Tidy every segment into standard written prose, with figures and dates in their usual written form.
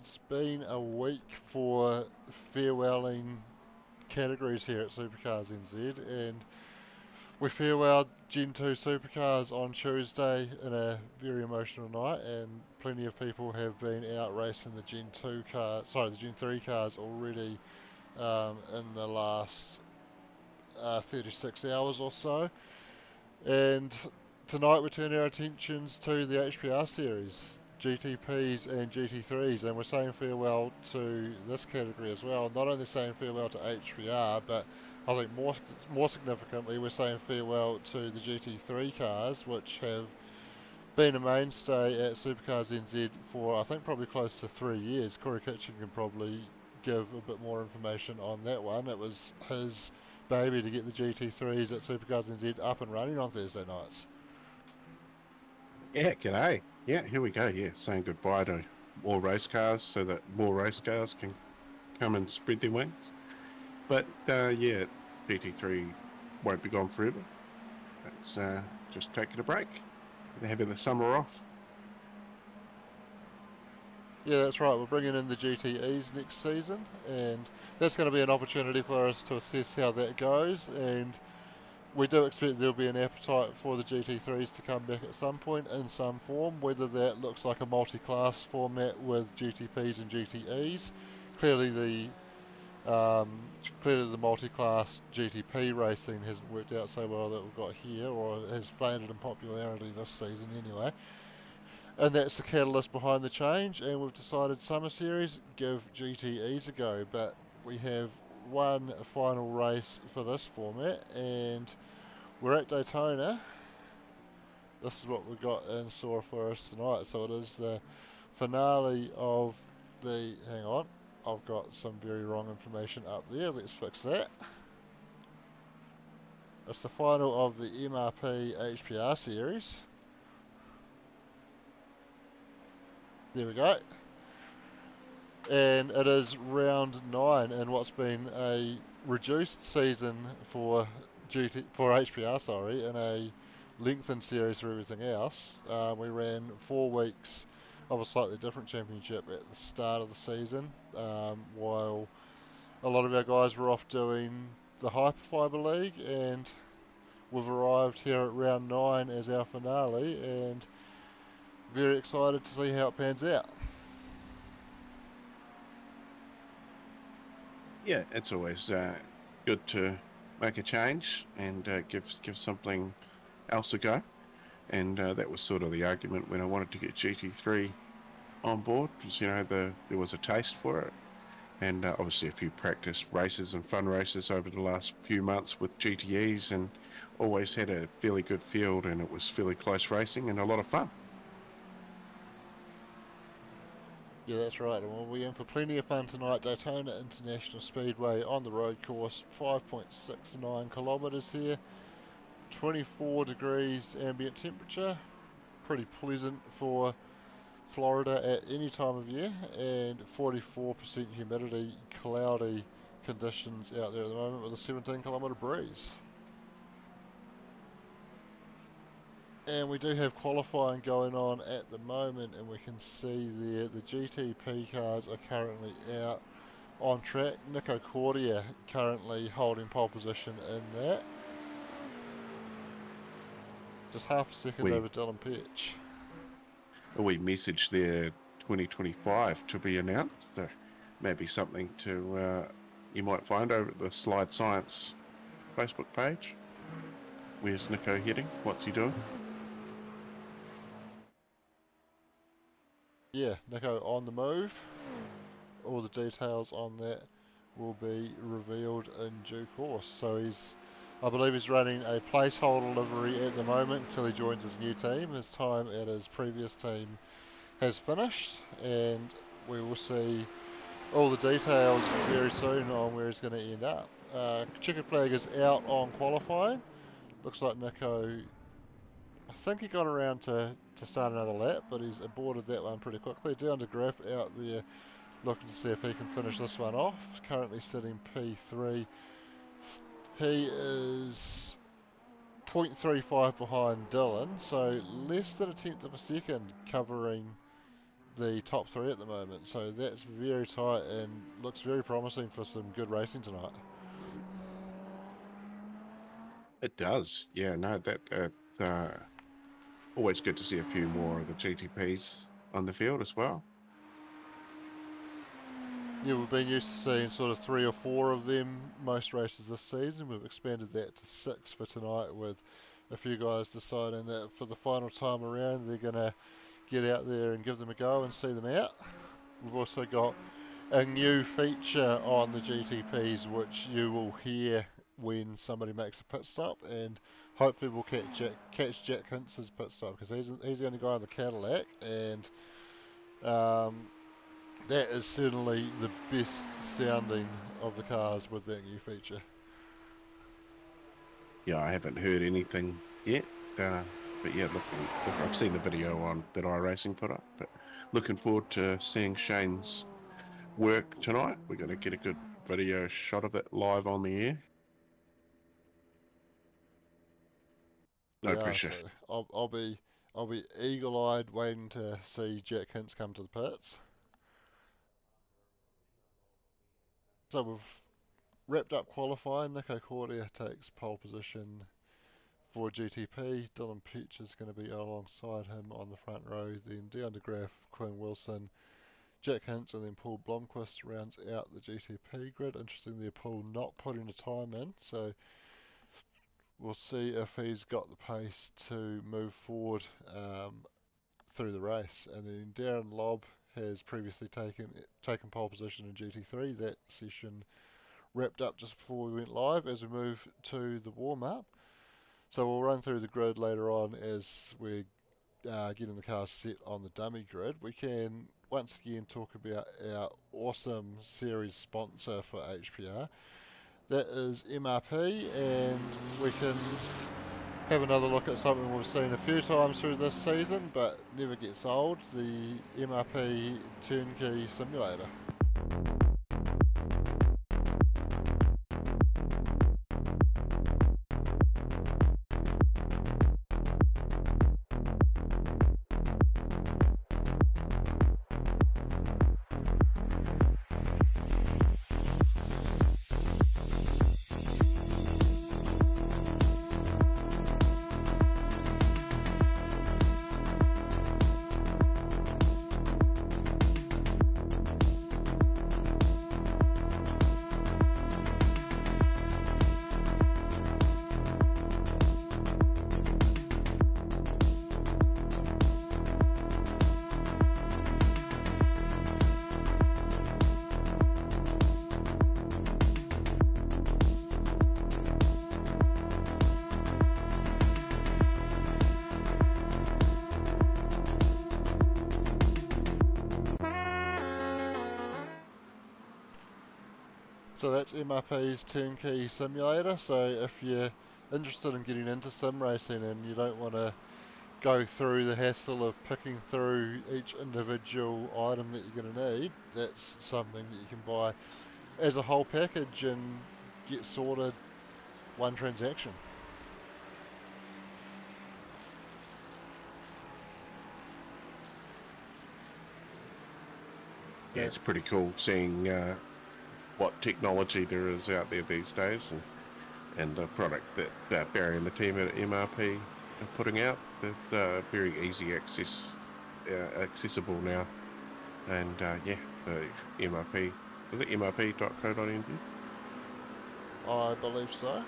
it's been a week for farewelling categories here at SuperCars NZ, and we farewelled Gen 2 Supercars on Tuesday in a very emotional night, and plenty of people have been out racing the Gen 2 cars, sorry, the Gen 3 cars already in the last 36 hours or so. And tonight we turn our attentions to the HPR Series, GTPs and GT3s, and we're saying farewell to this category as well. Not only saying farewell to HPR, but I think more significantly, we're saying farewell to the GT3 cars, which have been a mainstay at Supercars NZ for I think probably close to 3 years. Corey Kitchen can probably give a bit more information on that one. It was his baby to get the GT3s at Supercars NZ up and running on Thursday nights. Yeah, g'day. Yeah, here we go. Yeah, saying goodbye to more race cars so that more race cars can come and spread their wings. But yeah, GT3 won't be gone forever. It's just taking a break. They're having the summer off. Yeah, that's right. We're bringing in the GTEs next season, and that's going to be an opportunity for us to assess how that goes. And we do expect there'll be an appetite for the GT3s to come back at some point in some form, whether that looks like a multi-class format with GTPs and GTEs. Clearly the multi-class GTP racing hasn't worked out so well that we've got here, or it has faded in popularity this season anyway. And that's the catalyst behind the change, and we've decided Summer Series, give GTEs a go, but we have one final race for this format, and we're at Daytona. This is what we've got in store for us tonight. So it is the finale of the... Hang on, I've got some very wrong information up there. Let's fix that. It's the final of the MRP HPR Series. There we go. And it is round 9 in what's been a reduced season for HPR, sorry, and a lengthened series for everything else. We ran 4 weeks of a slightly different championship at the start of the season, while a lot of our guys were off doing the Hyperfiber League, and we've arrived here at round 9 as our finale, and very excited to see how it pans out. Yeah, it's always good to make a change and give something else a go. And that was sort of the argument when I wanted to get GT3 on board, because there was a taste for it, and obviously a few practice races and fun races over the last few months with GTEs, and always had a fairly good field, and it was fairly close racing and a lot of fun. Yeah, that's right. And we'll be in for plenty of fun tonight. Daytona International Speedway on the road course, 5.69 kilometres here, 24 degrees ambient temperature, pretty pleasant for Florida at any time of year, and 44% humidity, cloudy conditions out there at the moment with a 17-kilometre breeze. And we do have qualifying going on at the moment, and we can see there the GTP cars are currently out on track. Nico Cordia currently holding pole position in that. Just half a second We over Dylan Petch. messaged their 2025 to be announced. So maybe something to you might find over at the Slide Science Facebook page. Where's Nico heading? What's he doing? Yeah, Nico on the move. All the details on that will be revealed in due course. So I believe he's running a placeholder livery at the moment until he joins his new team. His time at his previous team has finished, and we will see all the details very soon on where he's going to end up. Checkered flag is out on qualifying. Looks like Nico, I think he got around to start another lap, but he's aborted that one pretty quickly. Down to Griff out there looking to see if he can finish this one off. Currently sitting P3. He is 0.35 behind Dylan, so less than a tenth of a second covering the top three at the moment. So that's very tight and looks very promising for some good racing tonight. It does. Yeah, no, that always good to see a few more of the GTPs on the field as well. Yeah, we've been used to seeing sort of 3 or 4 of them most races this season. We've expanded that to 6 for tonight, with a few guys deciding that for the final time around they're going to get out there and give them a go and see them out. We've also got a new feature on the GTPs which you will hear when somebody makes a pit stop, and hopefully we'll catch Jack Hintz's pit stop, because he's the only guy in the Cadillac, and um, that is certainly the best sounding of the cars with that new feature. Yeah, I haven't heard anything yet, but yeah, I've seen the video on that iRacing put up, but looking forward to seeing Shane's work tonight. We're going to get a good video shot of it live on the air. No Yeah, pressure. so I'll be eagle-eyed waiting to see Jack Hintz come to the pits. So we've wrapped up qualifying. Nico Cordia takes pole position for GTP. Dylan Peach is going to be alongside him on the front row. Then Dion de Graaf, Quinn Wilson, Jack Hintz, and then Paul Blomqvist rounds out the GTP grid. Interestingly, Paul not putting a time in, so we'll see if he's got the pace to move forward through the race. And then Darren Lobb has previously taken pole position in GT3. That session wrapped up just before we went live as we move to the warm-up. So we'll run through the grid later on as we're getting the cars set on the dummy grid. We can once again talk about our awesome series sponsor for HPR. That is MRP, and we can have another look at something we've seen a few times through this season but never gets old, the MRP Turnkey Simulator. So that's MRP's Turnkey Simulator. So if you're interested in getting into sim racing and you don't want to go through the hassle of picking through each individual item that you're going to need, that's something that you can buy as a whole package and get sorted one transaction. Yeah, it's pretty cool seeing what technology there is out there these days, and the product that Barry and the team at MRP are putting out. That very easy accessible now, and yeah, the MRP, is it mrp.co.nz? I believe so.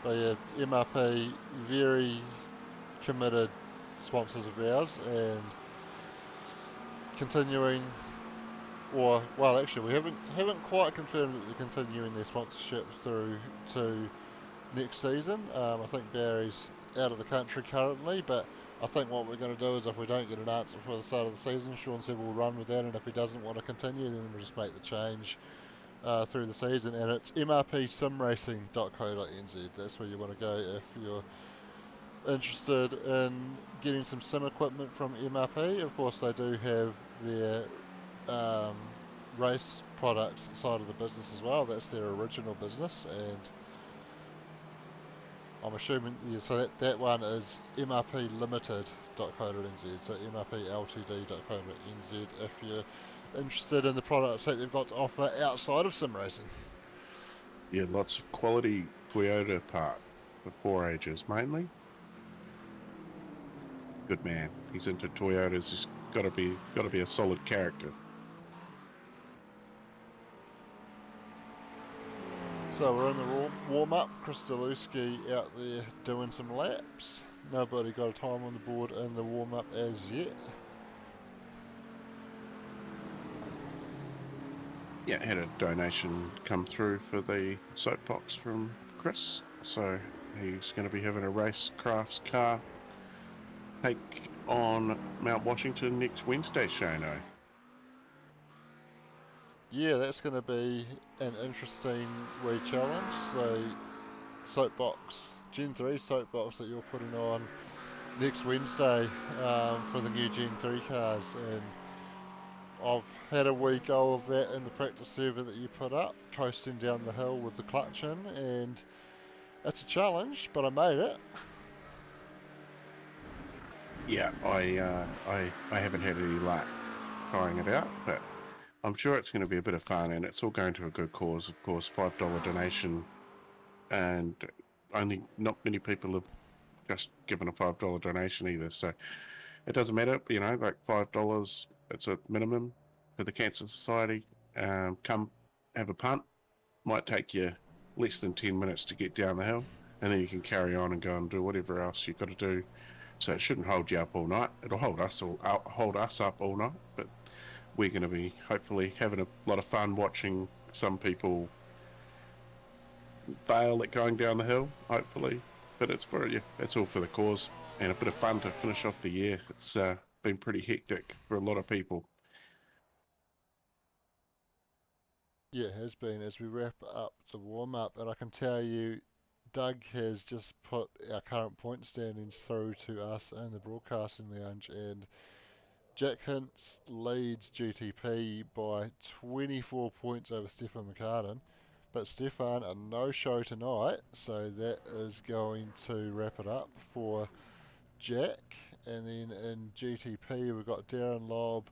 But yeah, MRP, very committed sponsors of ours, and continuing, or well, actually, we haven't quite confirmed that they're continuing their sponsorship through to next season. I think Barry's out of the country currently, but I think what we're going to do is, if we don't get an answer before the start of the season, Sean said we'll run with that, and if he doesn't want to continue, then we'll just make the change through the season. And it's mrpsimracing.co.nz. That's where you want to go if you're interested in getting some sim equipment from MRP. Of course, they do have their um, race products side of the business as well. That's their original business, and I'm assuming, yeah, so that one is mrplimited.co.nz, so mrpltd.co.nz if you're interested in the products that they've got to offer outside of sim racing. Yeah, lots of quality Toyota part for 4Hers mainly. Good man. He's into Toyotas. He's got to be a solid character. So we're in the warm-up. Chris Daluski out there doing some laps. Nobody got a time on the board in the warm-up as yet. Yeah, had a donation come through for the soapbox from Chris, so he's going to be having a racecrafts car take on Mount Washington next Wednesday, Shano. Yeah, that's going to be an interesting wee challenge. So soapbox, Gen 3 soapbox that you're putting on next Wednesday for the new Gen 3 cars, and I've had a wee go of that in the practice server that you put up, coasting down the hill with the clutch in, and it's a challenge, but I made it. Yeah, I haven't had any luck trying it out, but I'm sure it's going to be a bit of fun, and it's all going to a good cause, of course. $5 donation, and only not many people have just given a $5 donation either. So it doesn't matter, you know, like $5, it's a minimum for the Cancer Society. Come have a punt. Might take you less than 10 minutes to get down the hill, and then you can carry on and go and do whatever else you've got to do. So it shouldn't hold you up all night. It'll hold us up all night, but we're going to be hopefully having a lot of fun watching some people fail at going down the hill, hopefully. But it's for you. It's all for the cause, and a bit of fun to finish off the year. It's been pretty hectic for a lot of people. Yeah, it has been as we wrap up the warm up, and I can tell you, Doug has just put our current point standings through to us in the broadcasting lounge, and Jack Hintz leads GTP by 24 points over Stefan McCartan, but Stefan a no-show tonight, so that is going to wrap it up for Jack. And then in GTP we've got Darren Lobb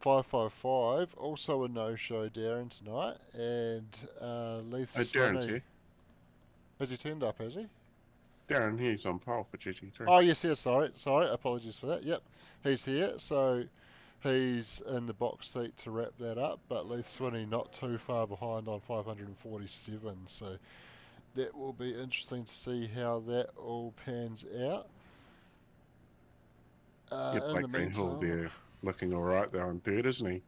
555, also a no-show Darren tonight, and Leith Oh, Darren's Swinney. here. Has he turned up, has he? Darren, he's on pole for GT3. Oh yes, yes, sorry, apologies for that. Yep, he's here, so he's in the box seat to wrap that up, but Leith Swinney not too far behind on 547, so that will be interesting to see how that all pans out. Yeah, In the Blake Greenhill meantime, there looking all right there on third, isn't he?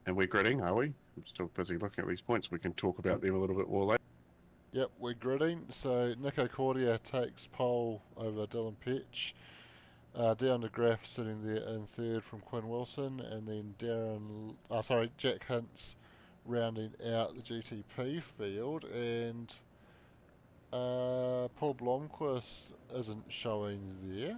And we're gridding, are we? I'm still busy looking at these points. We can talk about them a little bit more later. yep, we're gridding, so Nico Cordia takes pole over Dylan Petch. Down the graph sitting there in third from Quinn Wilson, and then Jack Hintz rounding out the GTP field, and Paul Blomqvist isn't showing there,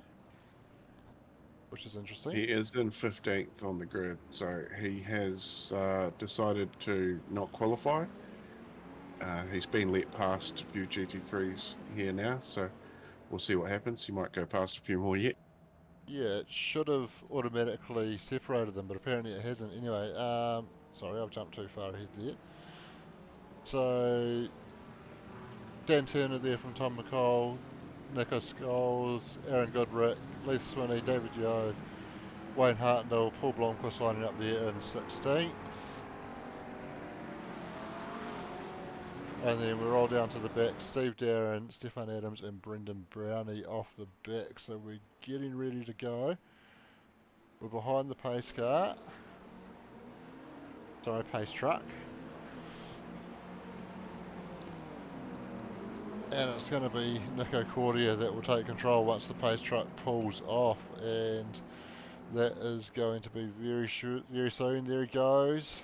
which is interesting. He is in 15th on the grid, so he has decided to not qualify. He's been let past a few GT3s here now, so we'll see what happens. He might go past a few more yet. Yeah, it should have automatically separated them, but apparently it hasn't. Anyway, sorry, I've jumped too far ahead there. So Dan Turner there from Tom McCall, Nico Scholes, Aaron Goodrick, Leith Swinney, David Yeo, Wayne Hartnell, Paul Blomqvist lining up there in 16th. And then we roll down to the back, Steve Darren, Stefan Adams and Brendan Brownie off the back. So we're getting ready to go. We're behind the pace car. Sorry, pace truck. And it's going to be Nico Cordia that will take control once the pace truck pulls off. And that is going to be very soon. There he goes.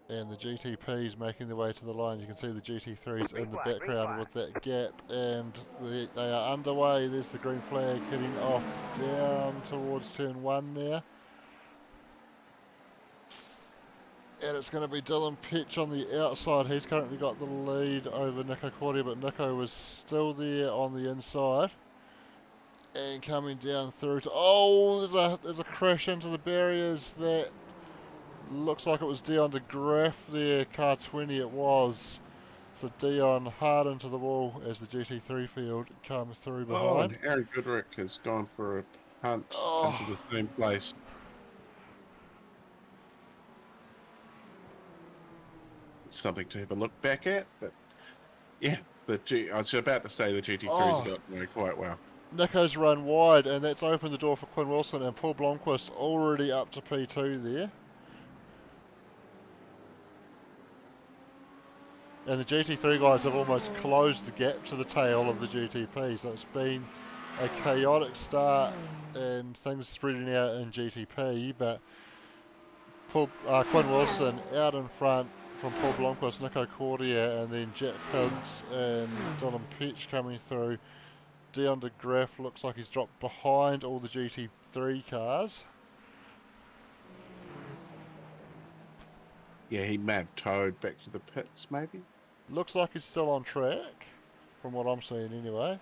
And the GTPs making their way to the line. You can see the GT3s in the background with that gap, and they are underway. There's the green flag heading off down towards turn 1 there. And it's going to be Dylan Petch on the outside. He's currently got the lead over Nico Cordia, but Nico was still there on the inside. And coming down through to... Oh, there's a crash into the barriers. That looks like it was Dion de Graaf there. Car 20 it was. So Dion hard into the wall as the GT3 field comes through Oh, behind. and Harry Goodrick has gone for a punt into Oh, the same place. It's something to have a look back at, but yeah, I was about to say the GT3's oh. got quite well. Nico's run wide, and that's opened the door for Quinn Wilson, and Paul Blomqvist already up to P2 there. And the GT3 guys have almost closed the gap to the tail of the GTP, so it's been a chaotic start and things spreading out in GTP, but Quinn Wilson out in front from Paul Blomqvist, Nico Cordia, and then Jack Pins and Dylan Petch coming through. Dion de Graaf looks like he's dropped behind all the GT3 cars. Yeah, he may have towed back to the pits, maybe. Looks like he's still on track, from what I'm seeing anyway.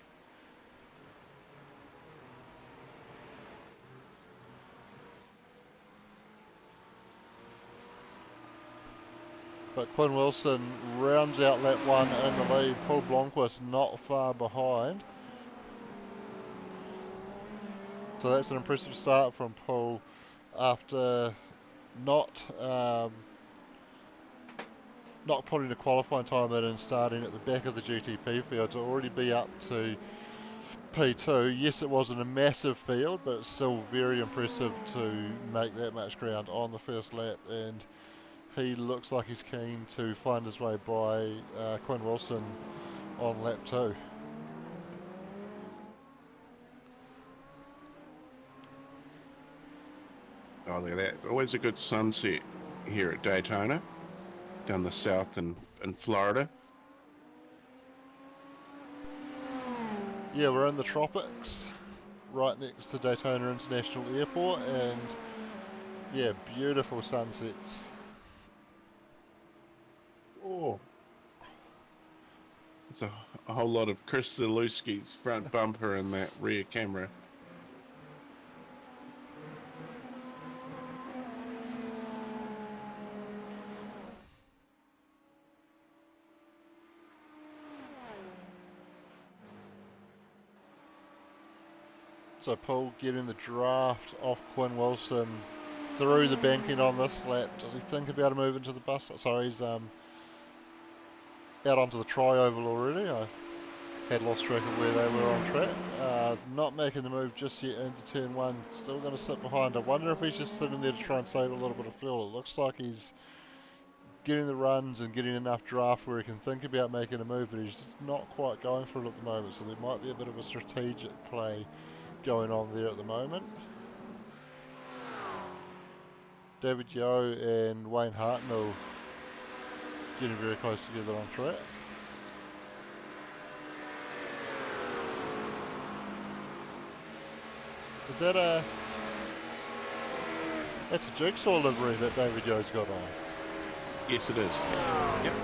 But Quinn Wilson rounds out lap 1 in the lead. Paul Blomqvist not far behind. So that's an impressive start from Paul after not putting the qualifying time in and starting at the back of the GTP field to already be up to P2. Yes, it wasn't a massive field, but it's still very impressive to make that much ground on the first lap, and he looks like he's keen to find his way by Quinn Wilson on lap 2. Oh, look at that. Always a good sunset here at Daytona, down the south in Florida. Yeah, we're in the tropics, right next to Daytona International Airport, and yeah, beautiful sunsets. Oh, it's a whole lot of Chris Zalewski's front bumper in that rear camera. So Paul getting the draft off Quinn Wilson through the banking on this lap. Does he think about a move into the bus? Sorry, he's out onto the tri-oval already. I had lost track of where they were on track. Not making the move just yet into turn 1. Still going to sit behind. I wonder if he's just sitting there to try and save a little bit of fuel. It looks like he's getting the runs and getting enough draft where he can think about making a move, but he's just not quite going for it at the moment. So there might be a bit of a strategic play going on there at the moment. David Yeo and Wayne Hartnell getting very close together on track. Is that that's a jigsaw livery that David Yeo's got on? Yes, it is. Yep.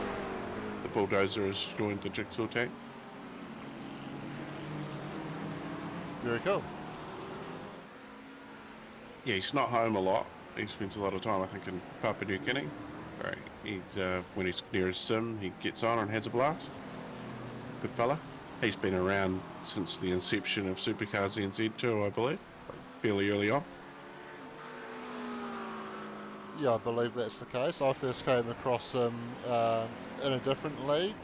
The bulldozer has joined the jigsaw team. Very cool. Yeah, he's not home a lot. He spends a lot of time, I think, in Papua New Guinea. Right. When he's near his sim, he gets on and has a blast. Good fella. He's been around since the inception of SuperCars NZ too, I believe. Fairly early on. Yeah, I believe that's the case. I first came across him in a different league.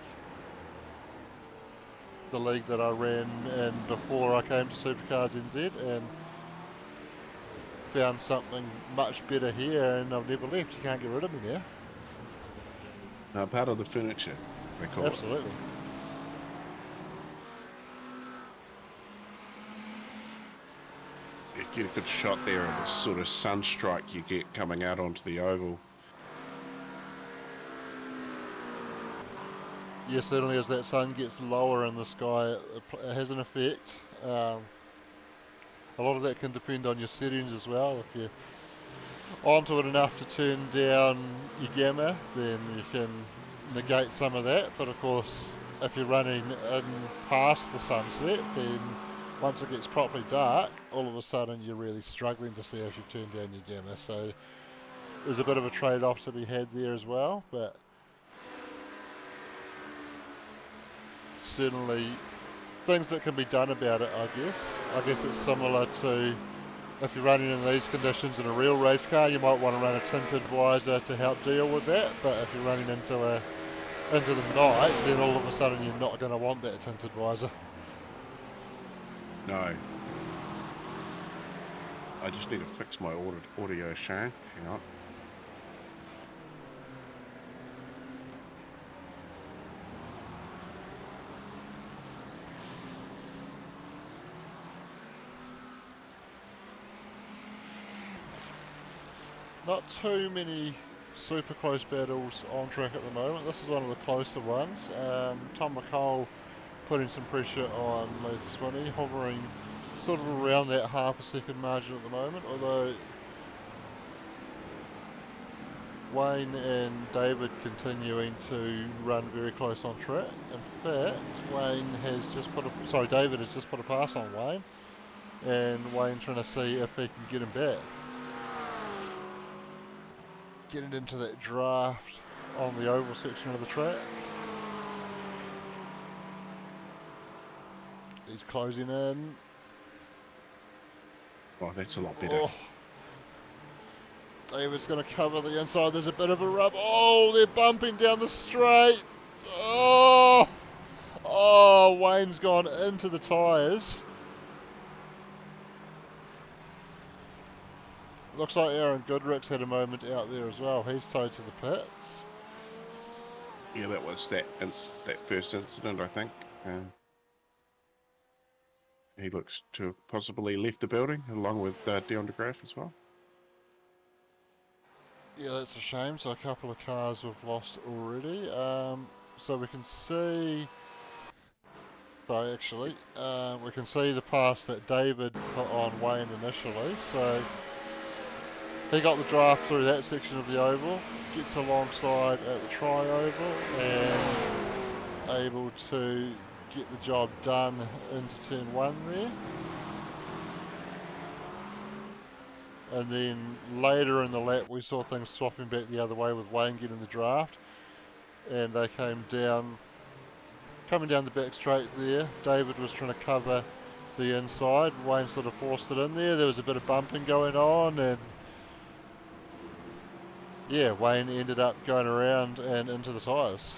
The league that I ran in before I came to SuperCars NZ, and found something much better here, and I've never left. You can't get rid of me now. Part of the furniture, they call it. Absolutely. You get a good shot there of the sort of sun strike you get coming out onto the oval. Yeah, certainly as that sun gets lower in the sky, it has an effect. A lot of that can depend on your settings as well. If onto it enough to turn down your gamma, then you can negate some of that. But of course, if you're running in past the sunset, then once it gets properly dark, all of a sudden you're really struggling to see if you've turned down your gamma. So there's a bit of a trade-off to be had there as well, but certainly things that can be done about it, I guess. I guess it's similar to if you're running in these conditions in a real race car, you might want to run a tinted visor to help deal with that. But if you're running into the night, then all of a sudden you're not going to want that tinted visor. No. I just need to fix my audio, Shane. Hang on. Not too many super close battles on track at the moment. This is one of the closer ones. Tom McCall putting some pressure on Lee Swinney, hovering sort of around that half a second margin at the moment, although Wayne and David continuing to run very close on track. In fact, David has just put a pass on Wayne, and Wayne trying to see if he can get him back. Getting into that draft on the oval section of the track. He's closing in. Oh, that's a lot better. Oh. David's going to cover the inside. There's a bit of a rub. Oh, they're bumping down the straight. Oh, Wayne's gone into the tyres. Looks like Aaron Goodrick's had a moment out there as well. He's towed to the pits. Yeah, that was that first incident, I think. He looks to have possibly left the building, along with Dion de Graaf as well. Yeah, that's a shame. So a couple of cars we've lost already. So we can see... Sorry, actually. We can see the pass that David put on Wayne initially. So he got the draft through that section of the oval, gets alongside at the tri-oval, and able to get the job done into turn one there. And then later in the lap we saw things swapping back the other way with Wayne getting the draft, and they coming down the back straight there. David was trying to cover the inside, Wayne sort of forced it in there. There was a bit of bumping going on, and yeah, Wayne ended up going around and into the tyres.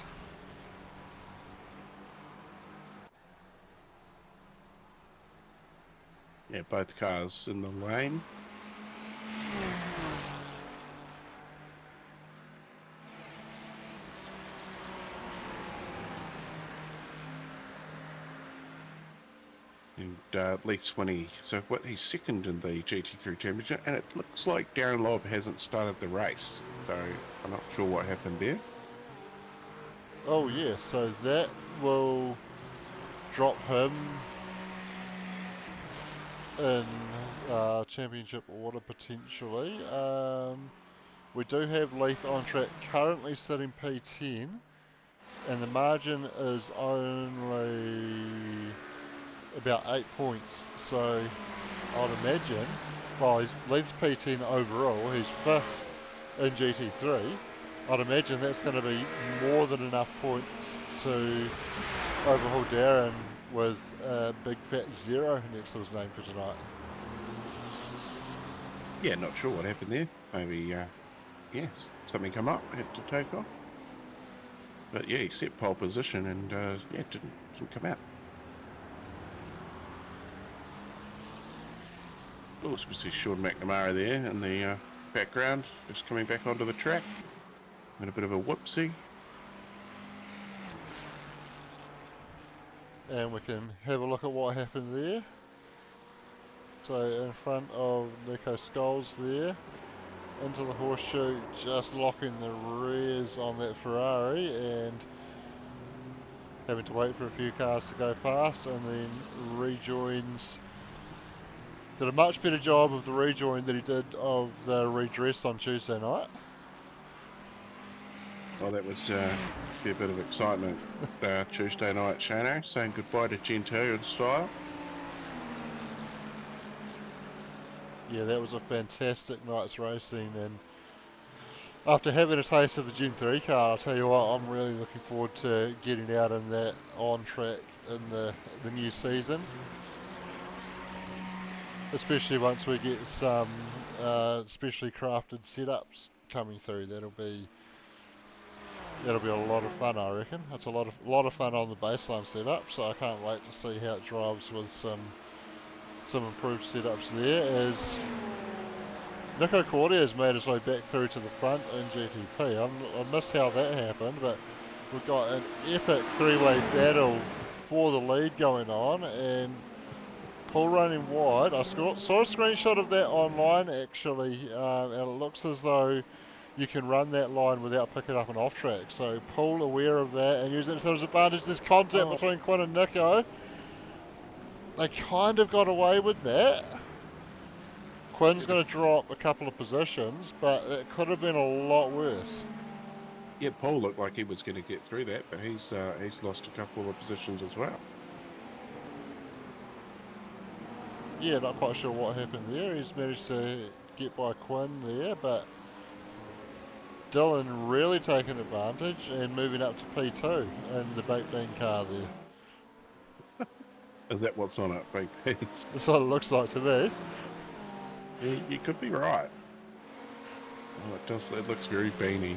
Yeah, both cars in the lane. And Lee Swinney, so he's second in the GT3 Championship, and it looks like Darren Lobb hasn't started the race, so I'm not sure what happened there. Oh yeah, so that will drop him in championship order potentially. We do have Leith on track currently sitting P10, and the margin is only about 8 points. So I'd imagine, well, Leith's P10 overall, he's 5th in GT3. I'd imagine that's going to be more than enough points to overhaul Darren with a big fat 0 next to his name for tonight. Yeah, not sure what happened there. Maybe, yes, something come up, had to take off. But yeah, he set pole position and yeah, didn't come out. Oh, so we see Sean McNamara there in the background, just coming back onto the track. And a bit of a whoopsie. And we can have a look at what happened there. So in front of Nico Scholes there, into the horseshoe, just locking the rears on that Ferrari and having to wait for a few cars to go past, and then rejoins Did a much better job of the rejoin than he did of the redress on Tuesday night. Well, that was a fair bit of excitement Tuesday night, Shano, saying goodbye to Gentoo in style. Yeah, that was a fantastic night's racing, and after having a taste of the Gen 3 car, I'll tell you what, I'm really looking forward to getting out in that on track in the new season. Especially once we get some specially crafted setups coming through, that'll be a lot of fun, I reckon. It's a lot of fun on the baseline setup, so I can't wait to see how it drives with some improved setups there. As Nico Cordia has made his way back through to the front in GTP. I missed how that happened, but we've got an epic three-way battle for the lead going on, and Paul running wide. I saw a screenshot of that online actually, and it looks as though you can run that line without picking up an off track. So Paul aware of that and using it to his advantage. There's contact between Quinn and Nico. They kind of got away with that. Quinn's going to drop a couple of positions, but it could have been a lot worse. Yeah, Paul looked like he was going to get through that, but he's lost a couple of positions as well. Yeah, not quite sure what happened there. He's managed to get by Quinn there, but Dylan really taking advantage and moving up to P2 in the baked bean car there. Is that what's on it, Big Pete? That's what it looks like to me. Yeah, you could be right. Oh, it does. It looks very beany.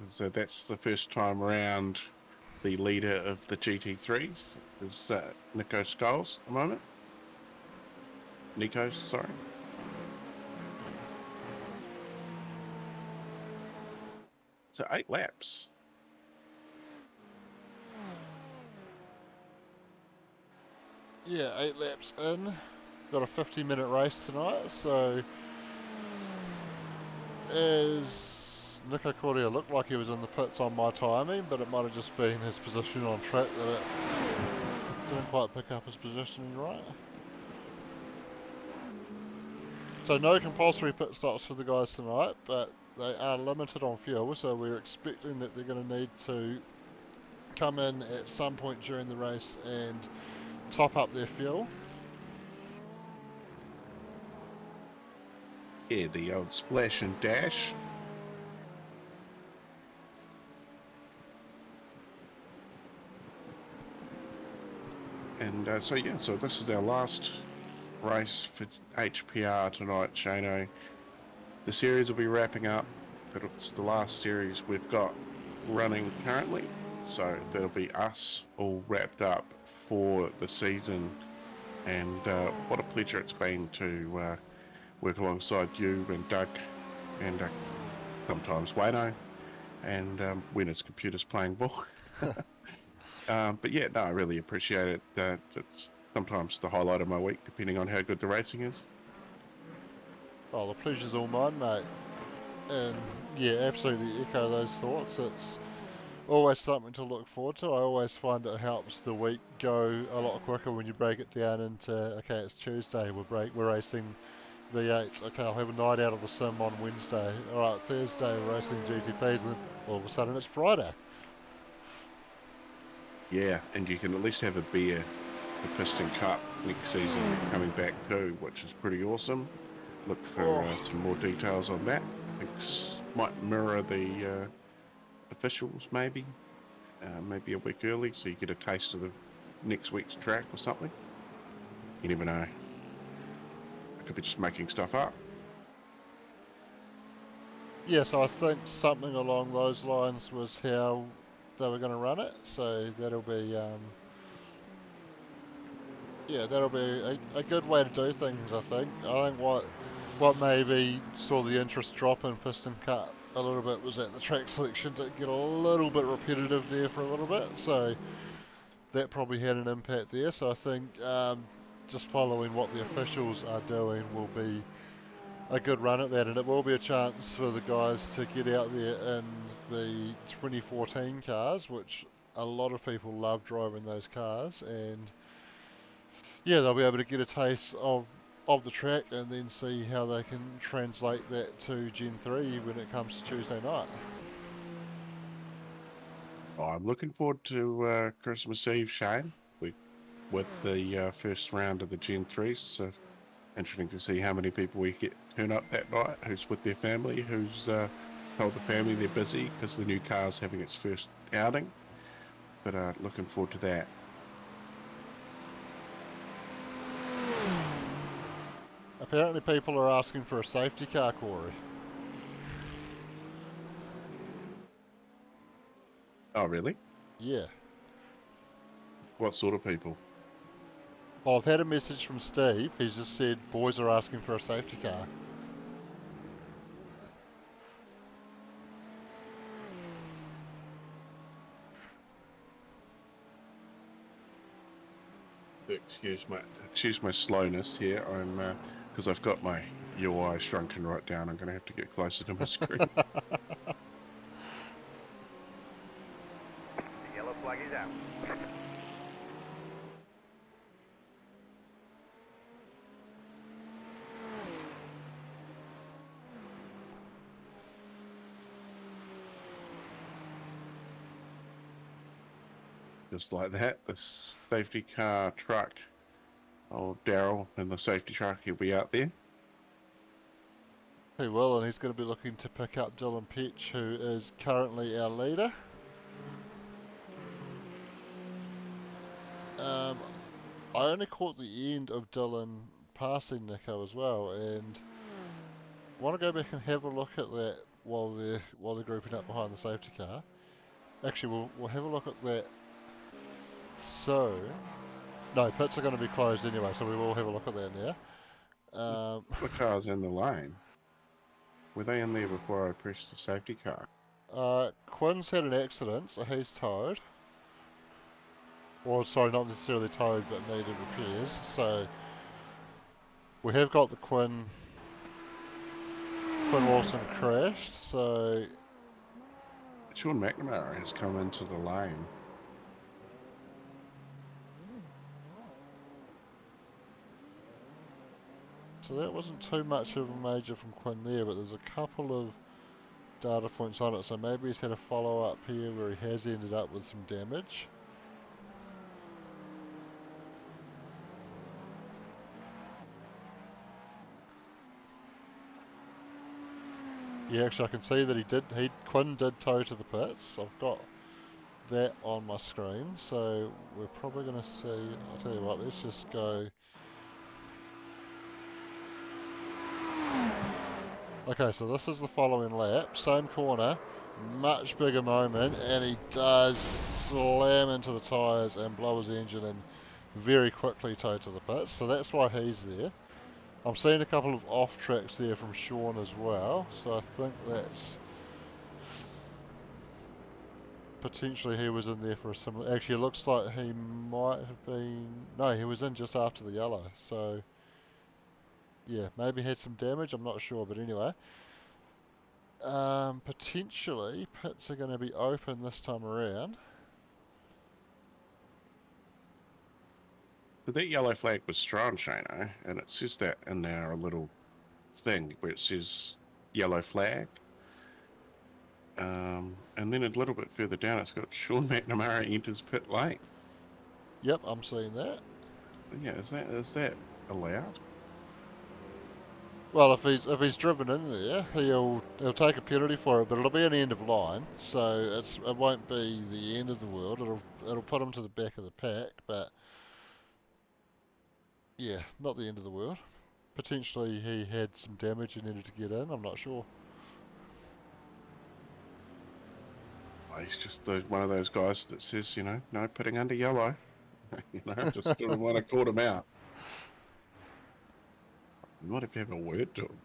So that's the first time around the leader of the GT3s is Nico Skulls at the moment. Nico, sorry. So 8 laps. Yeah, 8 laps in. Got a 50-minute race tonight, so as Nico Cordia looked like he was in the pits on my timing, but it might have just been his position on track that it didn't quite pick up his positioning right. So no compulsory pit stops for the guys tonight, but they are limited on fuel, so we're expecting that they're going to need to come in at some point during the race and top up their fuel. Yeah, the old splash and dash. And so this is our last race for HPR tonight, Shano. The series will be wrapping up, but it's the last series we've got running currently. So that'll be us all wrapped up for the season. And what a pleasure it's been to work alongside you and Doug and sometimes Wayno and when his computer's playing ball. But yeah, no, I really appreciate it. It's sometimes the highlight of my week, depending on how good the racing is. Oh, the pleasure's all mine, mate. And yeah, absolutely echo those thoughts. It's always something to look forward to. I always find it helps the week go a lot quicker when you break it down into, okay, it's Tuesday, we're racing V8s. Okay, I'll have a night out of the sim on Wednesday. Alright, Thursday we're racing GTPs, and then all of a sudden it's Friday. Yeah, and you can at least have a beer, the Piston Cup next season coming back too, which is pretty awesome. Look for some more details on that. I think might mirror the officials maybe a week early, so you get a taste of the next week's track or something. You never know. I could be just making stuff up. Yeah, so I think something along those lines was how they were going to run it. So that'll be, that'll be a good way to do things. I think. What maybe saw the interest drop in Piston Cup a little bit was that the track selection did get a little bit repetitive there for a little bit. So that probably had an impact there. So I think just following what the officials are doing will be a good run at that, and it will be a chance for the guys to get out there in the 2014 cars, which a lot of people love driving those cars, and yeah, they'll be able to get a taste of the track and then see how they can translate that to Gen 3 when it comes to Tuesday night. I'm looking forward to Christmas Eve, Shane, with the first round of the Gen 3s. So interesting to see how many people we get turn up that night, who's with their family, who's told the family they're busy because the new car's having its first outing. But looking forward to that. Apparently people are asking for a safety car, Corey. Oh, really? Yeah. What sort of people? Well, I've had a message from Steve. He's just said boys are asking for a safety car. Excuse my slowness here. I'm because I've got my UI shrunken right down. I'm going to have to get closer to my screen. The yellow flag is out. Just like that, the safety car truck. Oh, Daryl in the safety truck, he'll be out there. He will, and he's going to be looking to pick up Dylan Petch, who is currently our leader. I only caught the end of Dylan passing Nico as well, and want to go back and have a look at that while they're grouping up behind the safety car. Actually, we'll have a look at that soon. No, pits are going to be closed anyway, so we will have a look at that now. The car's in the lane. Were they in there before I pressed the safety car? Quinn's had an accident, so he's towed. Well, sorry, not necessarily towed, but needed repairs. So we have got the Quinn Wilson crashed. So Sean McNamara has come into the lane. that wasn't too much of a major from Quinn there, but there's a couple of data points on it. So maybe he's had a follow up here where he has ended up with some damage. Yeah, actually, I can see that Quinn did tow to the pits. I've got that on my screen, so we're probably going to see. I'll tell you what. Let's just go. Okay, so this is the following lap. Same corner, much bigger moment, and he does slam into the tyres and blow his engine and very quickly tow to the pits. So that's why he's there. I'm seeing a couple of off tracks there from Sean as well, so I think that's potentially he was in there for a similar. Actually, it looks like he might have been. No, he was in just after the yellow. So yeah, maybe had some damage. I'm not sure, but anyway. Potentially pits are going to be open this time around. But that yellow flag was strong, Shano, and it says that in our little thing where it says yellow flag. And then a little bit further down, it's got Sean McNamara enters pit lane. Yep, I'm seeing that. Yeah, is that allowed? Well, if he's driven in there, he'll take a penalty for it, but it'll be an end of line, so it won't be the end of the world. It'll put him to the back of the pack, but yeah, not the end of the world. Potentially he had some damage and needed to get in. I'm not sure. Well, he's just one of those guys that says, no pitting under yellow. Just didn't want to call him out. You might have to have a word to him.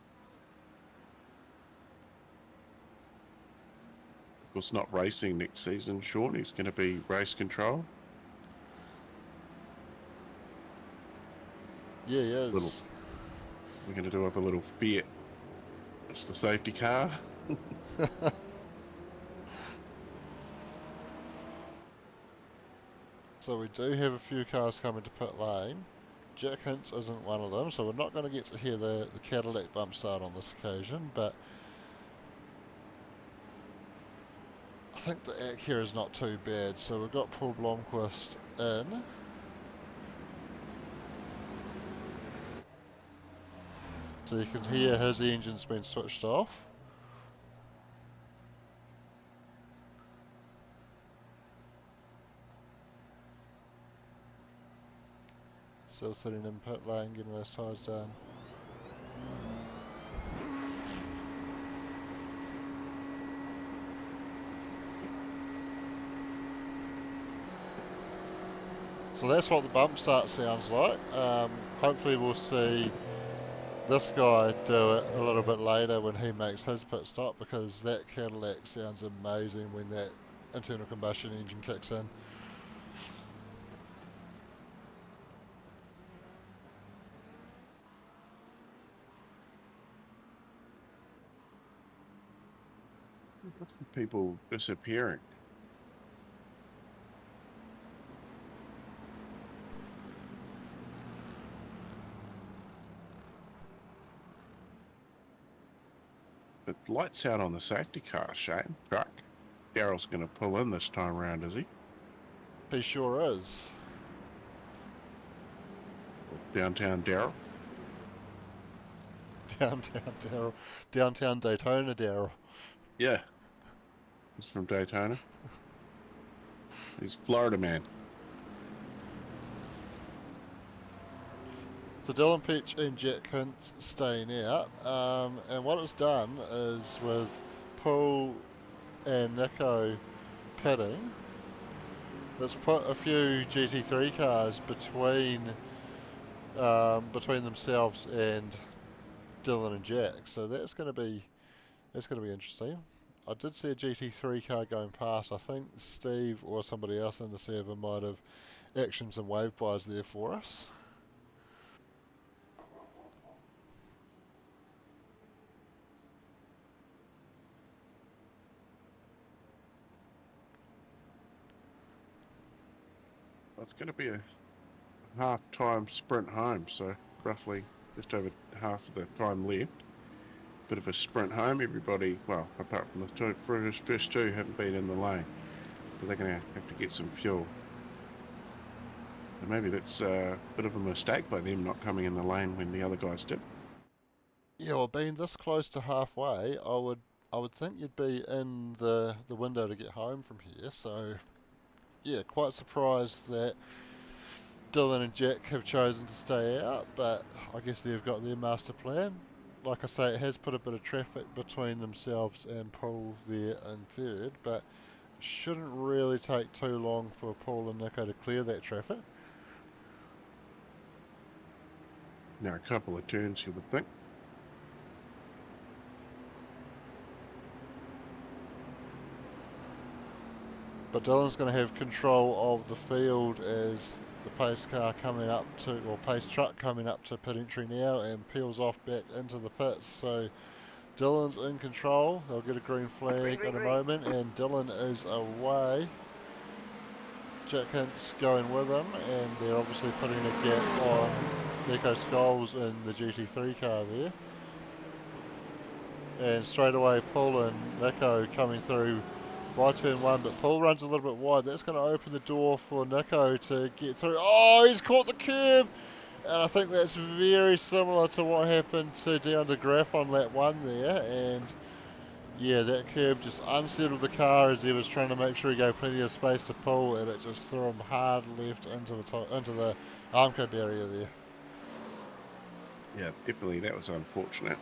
Of course, not racing next season, Sean. He's going to be race control. Yeah, he is. We're going to do up a little Fiat. It's the safety car. So we do have a few cars coming to pit lane. Jack Hints isn't one of them, so we're not going to get to hear the Cadillac bump start on this occasion, but I think the act here is not too bad. So we've got Paul Blomqvist in. So you can hear his engine's been switched off. Still sitting in pit lane, getting those tyres down. So that's what the bump start sounds like. Hopefully we'll see this guy do it a little bit later when he makes his pit stop, because that Cadillac sounds amazing when that internal combustion engine kicks in. Lots of people disappearing. But lights out on the safety car, Shane. Truck. Daryl's going to pull in this time round, is he? He sure is. Downtown Daryl. Downtown Daryl. Downtown Daytona Daryl. Yeah. He's from Daytona. He's Florida man. So Dylan Petch and Jack Hint staying out, and what it's done is with Paul and Nico pitting, it's put a few GT3 cars between themselves and Dylan and Jack. So that's going to be interesting. I did see a GT3 car going past. I think Steve or somebody else in the server might have actioned some wave buys there for us. Well, it's going to be a half-time sprint home, so roughly just over half of the time left. Bit of a sprint home. Everybody, well, apart from the first two, haven't been in the lane. So they're going to have to get some fuel. And maybe that's a bit of a mistake by them not coming in the lane when the other guys did. Yeah, well, being this close to halfway, I would think you'd be in the window to get home from here. So yeah, quite surprised that Dylan and Jack have chosen to stay out, but I guess they've got their master plan. Like I say, it has put a bit of traffic between themselves and Paul there in third, but shouldn't really take too long for Paul and Nico to clear that traffic. Now a couple of turns, you would think. But Dylan's going to have control of the field as the pace car coming up to, or pace truck coming up to pit entry now, and peels off back into the pits. So Dylan's in control. They'll get a green flag in a moment, and Dylan is away. Jack Hint's going with him, and they're obviously putting a gap on Nico Scholes in the GT3 car there. And straight away, Paul and Nico coming through by turn one, but Paul runs a little bit wide. That's going to open the door for Nico to get through. Oh, he's caught the curb! And I think that's very similar to what happened to Down de Graaf on lap one there. And yeah, that curb just unsettled the car as he was trying to make sure he gave plenty of space to Paul, and it just threw him hard left into the Armco barrier there. Yeah, definitely that was unfortunate.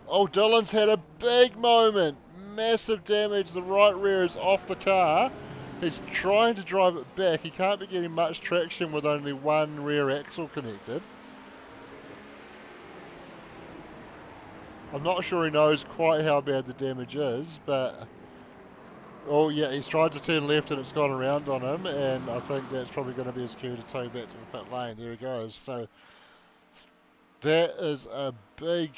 Oh, Dylan's had a big moment. Massive damage. The right rear is off the car. He's trying to drive it back. He can't be getting much traction with only one rear axle connected. I'm not sure he knows quite how bad the damage is, but... Oh yeah, he's tried to turn left and it's gone around on him, and I think that's probably going to be his cue to tow back to the pit lane. There he goes. So that is a big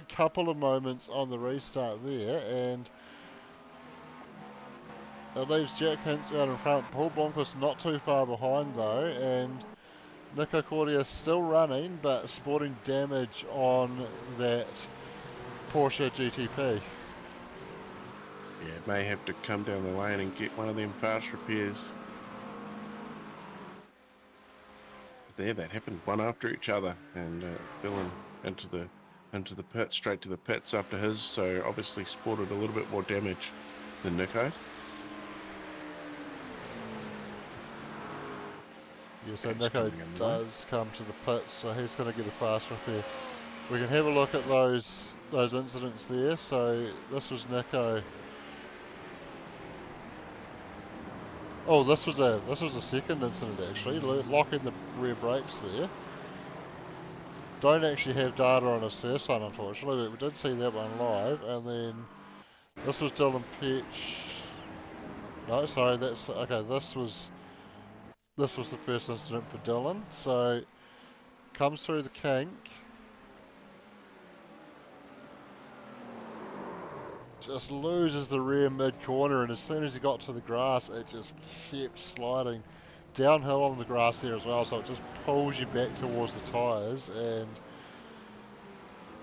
couple of moments on the restart there, and it leaves Jack Hintz out in front. Paul Blomqvist not too far behind though, and Nico Cordia still running, but sporting damage on that Porsche GTP. Yeah, may have to come down the lane and get one of them fast repairs. There, that happened one after each other, and Dylan into the pit, straight to the pits after his. So obviously sported a little bit more damage than Nico. Yeah, so It's Nico coming in the line. does come to the pits, so he's going to get a fast repair. We can have a look at those incidents there. So this was Nico. Oh, this was a second incident actually, locking the rear brakes there. Don't actually have data on his first one, unfortunately, but we did see that one live. And then this was Dylan Petch. No, sorry, that's okay. This was the first incident for Dylan. So comes through the kink. Just loses the rear mid corner, and as soon as he got to the grass, it just kept sliding downhill on the grass there as well. So it just pulls you back towards the tyres, and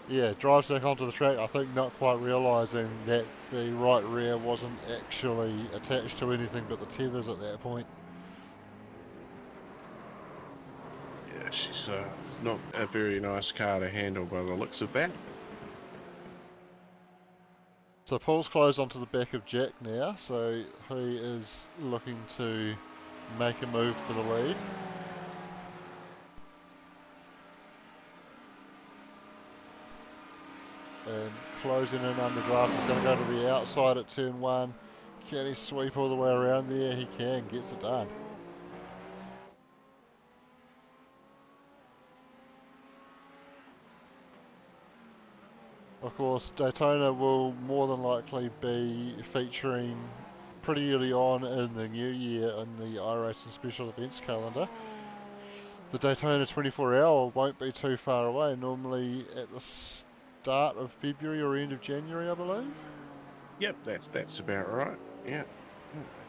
yeah, drives back onto the track. I think not quite realising that the right rear wasn't actually attached to anything but the tethers at that point. Yeah, she's not a very nice car to handle by the looks of that. So Paul's closed onto the back of Jack now, so he is looking to make a move for the lead. And closing in under draft, he's going to go to the outside at turn 1. Can he sweep all the way around there? He can, gets it done. Of course, Daytona will more than likely be featuring pretty early on in the new year in the iRacing special events calendar. The Daytona 24 hour won't be too far away, normally at the start of February or end of January, I believe. Yep, that's about right. Yeah,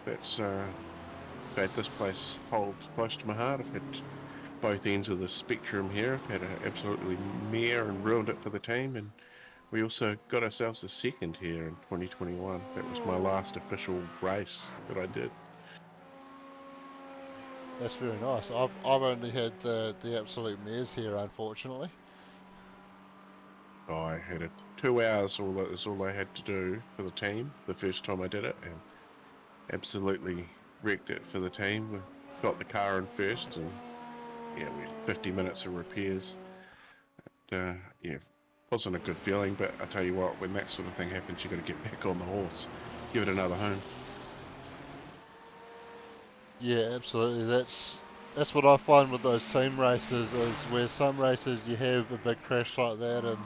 that's glad this place holds close to my heart. I've had both ends of the spectrum here. I've had an absolutely mare and ruined it for the team, and we also got ourselves a second here in 2021. That was my last official race that I did. That's very nice. I've only had the absolute mares here, unfortunately. I had it 2 hours. That was all I had to do for the team the first time I did it, and absolutely wrecked it for the team. We got the car in first, and yeah, we had 50 minutes of repairs. Yeah, wasn't a good feeling, but I tell you what, when that sort of thing happens, you got to get back on the horse, give it another home. Yeah, absolutely. That's what I find with those team races is where some races you have a big crash like that and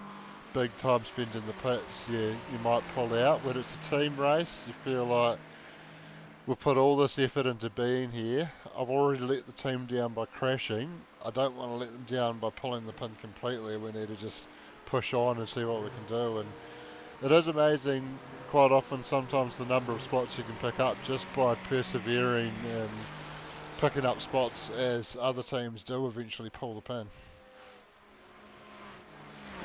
big time spent in the pits, you might pull out. When it's a team race, you feel like we've put all this effort into being here. I've already let the team down by crashing. I don't want to let them down by pulling the pin completely. We need to just push on and see what we can do. And it is amazing quite often sometimes the number of spots you can pick up just by persevering and picking up spots as other teams do eventually pull the pin.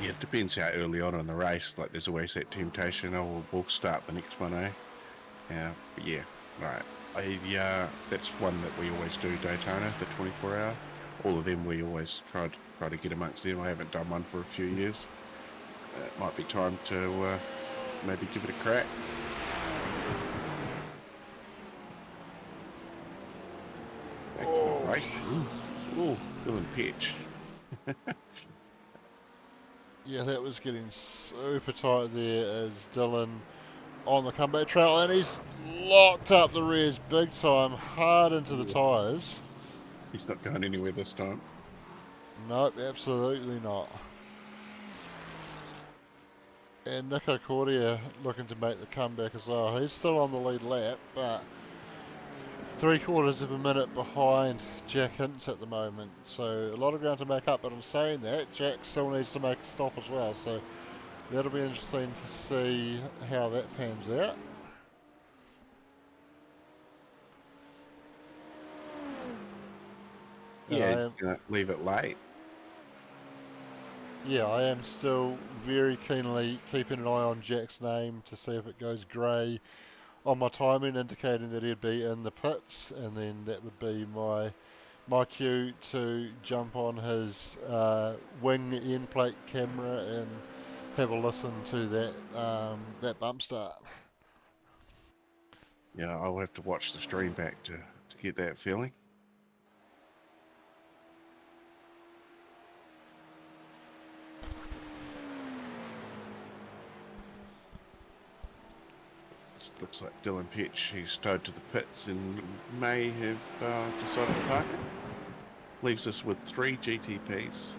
Yeah, it depends how early on in the race. Like, there's always that temptation. Oh, we'll start the next one, eh? Yeah, but yeah, right. That's one that we always do, Daytona, the 24 hour. All of them we always try to get amongst them. I haven't done one for a few years. It might be time to maybe give it a crack. Back to the race. Ooh, Dylan Petch. Yeah, that was getting super tight there as Dylan on the comeback trail, and he's locked up the rears big time, hard into the tyres. He's not going anywhere this time. Nope, absolutely not. And Nico Cordia looking to make the comeback as well. He's still on the lead lap, but 3/4 of a minute behind Jack Hintz at the moment. So a lot of ground to make up, but in saying that, Jack still needs to make a stop as well. So that'll be interesting to see how that pans out. And Yeah, I you're am, gonna leave it late. yeah, I am still very keenly keeping an eye on Jack's name to see if it goes grey on my timing, indicating that he'd be in the pits, and then that would be my cue to jump on his wing end plate camera and have a listen to that bump start. Yeah, I'll have to watch the stream back to get that feeling. It looks like Dylan Petch, he's towed to the pits and may have decided to park it. Leaves us with 3 GTPs.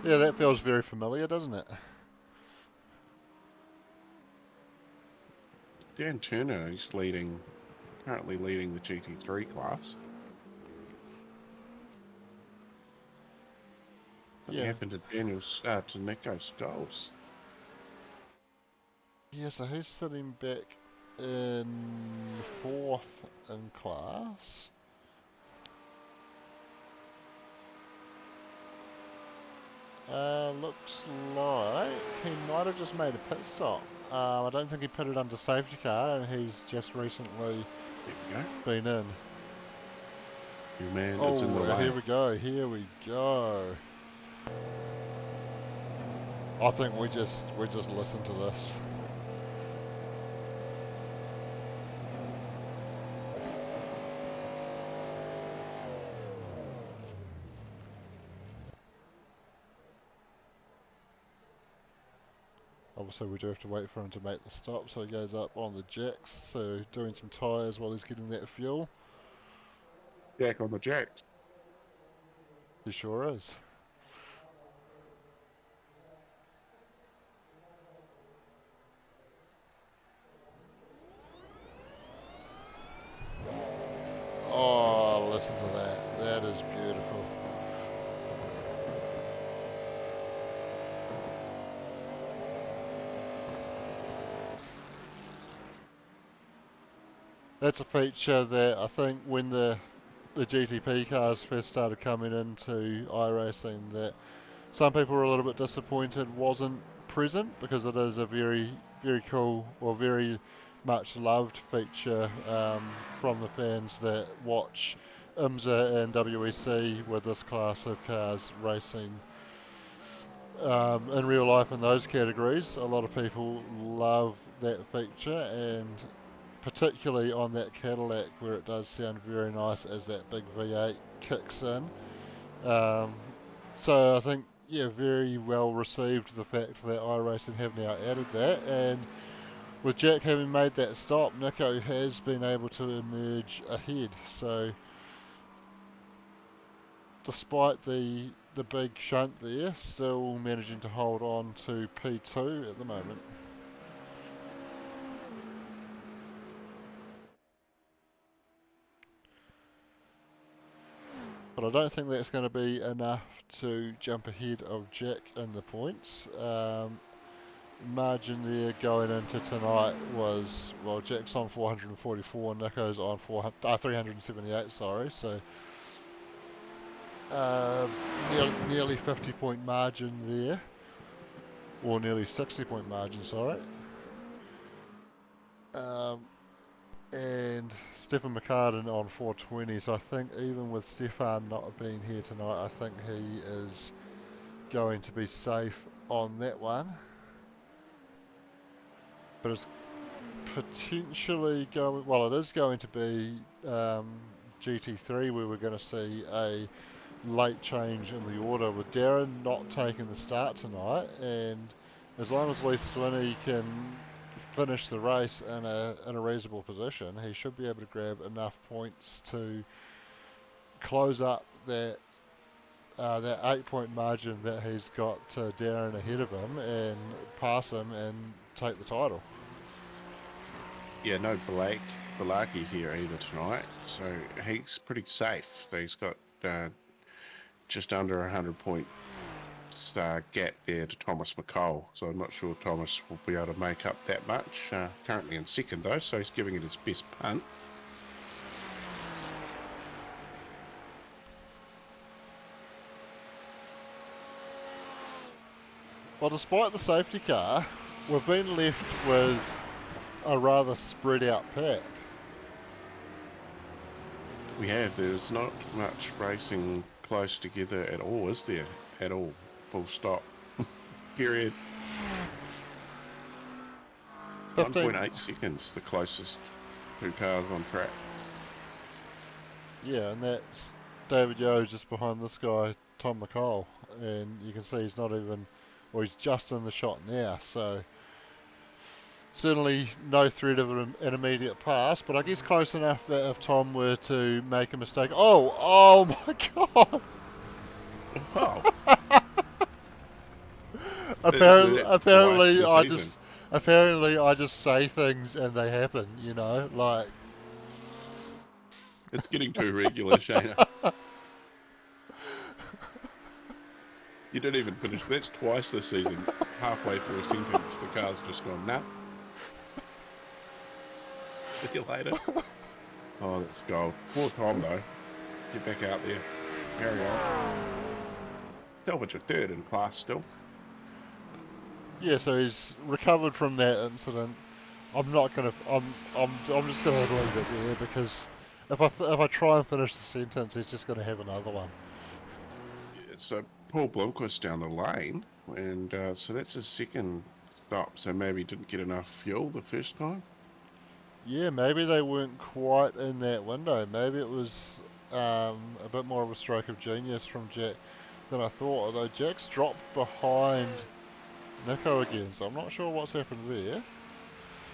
Yeah, that feels very familiar, doesn't it? Dan Turner is currently leading the GT3 class. Something Yeah. happened to Nico Scholes. Yeah, so he's sitting back in 4th in class. Looks like he might have just made a pit stop. I don't think he put it under safety car, and he's just recently There we go. been in. Your man is in the Oh, here lane. we go, here we go. I think we just listen to this. Obviously we do have to wait for him to make the stop, so he goes up on the jacks, so doing some tyres while he's getting that fuel. Jack on the jacks. He sure is. Oh, listen to that. That is beautiful. That's a feature that I think when the GTP cars first started coming into iRacing, that some people were a little bit disappointed wasn't present, because it is a very, very cool, or very much loved feature from the fans that watch IMSA and WEC with this class of cars racing in real life in those categories. A lot of people love that feature, and particularly on that Cadillac, where it does sound very nice as that big V8 kicks in. Um, so I think, yeah, very well received the fact that iRacing have now added that, and with Jack having made that stop, Nico has been able to emerge ahead. So despite the big shunt there, still managing to hold on to P2 at the moment. But I don't think that's going to be enough to jump ahead of Jack in the points. Margin there going into tonight was, well, Jack's on 444, Nico's on 378, sorry, so nearly 50 point margin there, or nearly 60 point margin, sorry. And Stefan McCartan on 420, so I think even with Stefan not being here tonight, I think he is going to be safe on that one. But it's potentially going, well, it is going to be GT3 where we're going to see a late change in the order, with Darren not taking the start tonight, and as long as Leith Swinney can finish the race in a reasonable position, he should be able to grab enough points to close up that 8 point margin that he's got Darren ahead of him, and pass him and take the title. Yeah, no Balaki here either tonight, so he's pretty safe. He's got just under 100 point gap there to Thomas McCall, so I'm not sure Thomas will be able to make up that much. Currently in second though, so he's giving it his best punt. Well, despite the safety car, we've been left with a rather spread out pack. We have. There's not much racing close together at all, is there? At all. Full stop. Period. 15. 1.8 seconds, the closest two cars on track. Yeah, and that's David Yo just behind this guy, Tom McCall, and you can see he's not even, or he's just in the shot now, so certainly no threat of an immediate pass, but I guess close enough that if Tom were to make a mistake, oh my god! Wow. apparently, That's twice apparently this I season. just, apparently I just say things and they happen, you know, like. It's getting too regular, Shayna. You didn't even finish. That's twice this season. Halfway through a sentence, the car's just gone, nah. See you later. Oh, that's gold. Poor Tom, though. Get back out there. Carry on. Salvage a third in class still. Yeah, so he's recovered from that incident. I'm not gonna. I'm just gonna leave it there because if I try and finish the sentence, he's just gonna have another one. Yeah, so Paul Blomqvist down the lane, and so that's his second stop. So maybe he didn't get enough fuel the first time. Yeah, maybe they weren't quite in that window. Maybe it was a bit more of a stroke of genius from Jack than I thought. Although Jack's dropped behind Nico again, so I'm not sure what's happened there.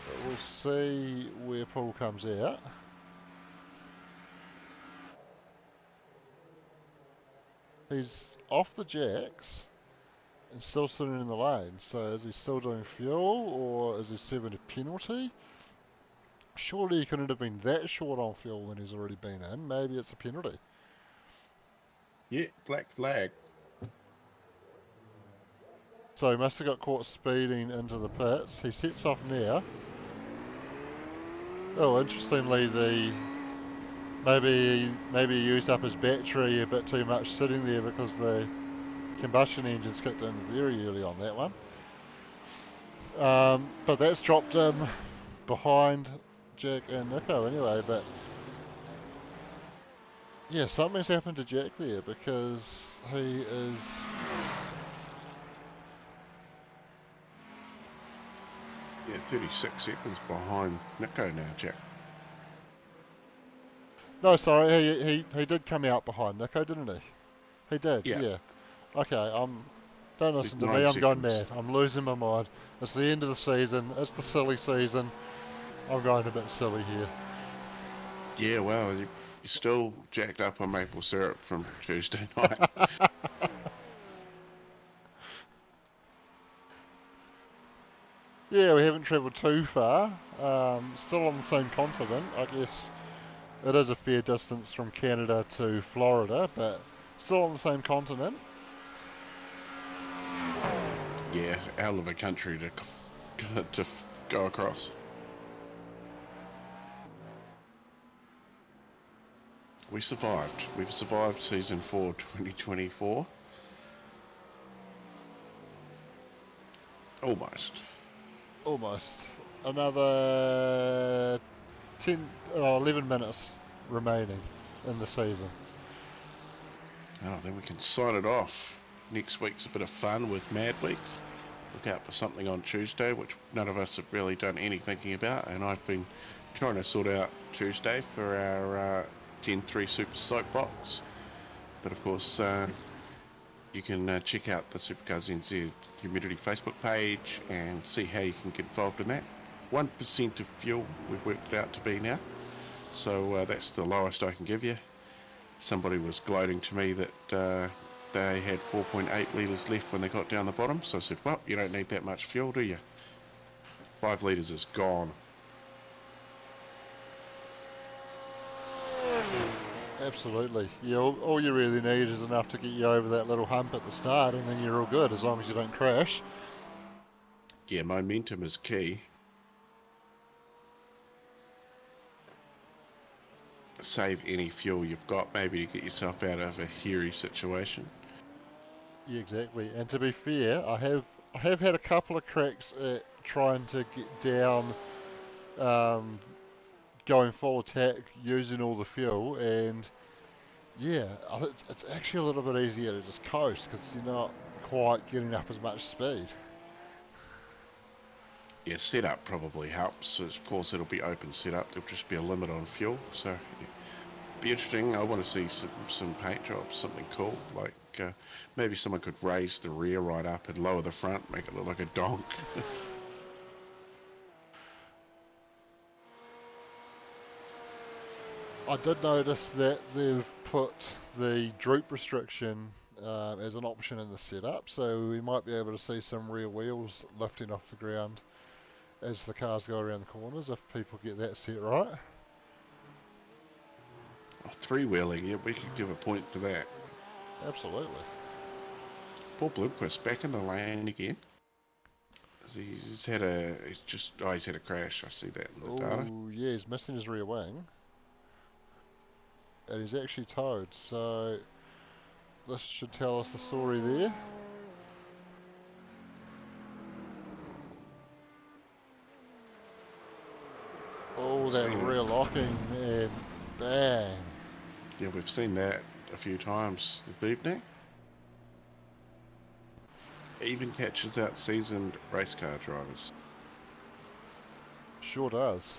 But we'll see where Paul comes out. He's off the jacks and still sitting in the lane. So is he still doing fuel or is he serving a penalty? Surely he couldn't have been that short on fuel when he's already been in. Maybe it's a penalty. Yeah, black flag. So he must have got caught speeding into the pits. He sets off now. Oh, interestingly, maybe he used up his battery a bit too much sitting there because the combustion engines kicked in very early on that one. But that's dropped him behind Jack and Nico anyway. But yeah, something's happened to Jack there because he is. Yeah, 36 seconds behind Nico now, Jack. No, sorry, he did come out behind Nico, didn't he? He did, Yeah. yeah. Okay, don't He's listen to 9 me, I'm going seconds. mad. I'm losing my mind. It's the end of the season, it's the silly season. I'm going a bit silly here. Yeah, well, you're still jacked up on maple syrup from Tuesday night. Yeah, we haven't travelled too far. Still on the same continent. I guess it is a fair distance from Canada to Florida, but still on the same continent. Yeah, hell of a country to go across. We survived. We've survived season 4, 2024. Almost. Almost. Another 11 minutes remaining in the season. Oh, then we can sign it off. Next week's a bit of fun with Mad Week. Look out for something on Tuesday, which none of us have really done any thinking about, and I've been trying to sort out Tuesday for our Gen 3 Super Soapbox. But of course, you can check out the SuperCars NZ community Facebook page and see how you can get involved in that. 1% of fuel we've worked it out to be now, so that's the lowest I can give you. Somebody was gloating to me that they had 4.8 litres left when they got down the bottom, so I said, well, you don't need that much fuel, do you? 5 litres is gone. Absolutely. Yeah, all you really need is enough to get you over that little hump at the start, and then you're all good, as long as you don't crash. Yeah, momentum is key. Save any fuel you've got, maybe to get yourself out of a hairy situation. Yeah, exactly. And to be fair, I have I have had a couple of cracks at trying to get down, um, going full attack, using all the fuel, and yeah, it's actually a little bit easier to just coast because you're not quite getting up as much speed. Yeah, setup probably helps. So of course, it'll be open setup. There'll just be a limit on fuel. So be interesting. I want to see some paint jobs, something cool. Like maybe someone could raise the rear right up and lower the front, make it look like a donk. I did notice that they've put the droop restriction as an option in the setup, so we might be able to see some rear wheels lifting off the ground as the cars go around the corners if people get that set right. Oh, three-wheeling, yeah, we could give a point for that. Absolutely. Paul Bloomquist back in the lane again. He's had a crash. I see that in the data. Oh yeah, he's missing his rear wing, and he's actually towed. So this should tell us the story there. Oh, that rear locking and bang. Yeah, we've seen that a few times this evening. It even catches out seasoned race car drivers. Sure does.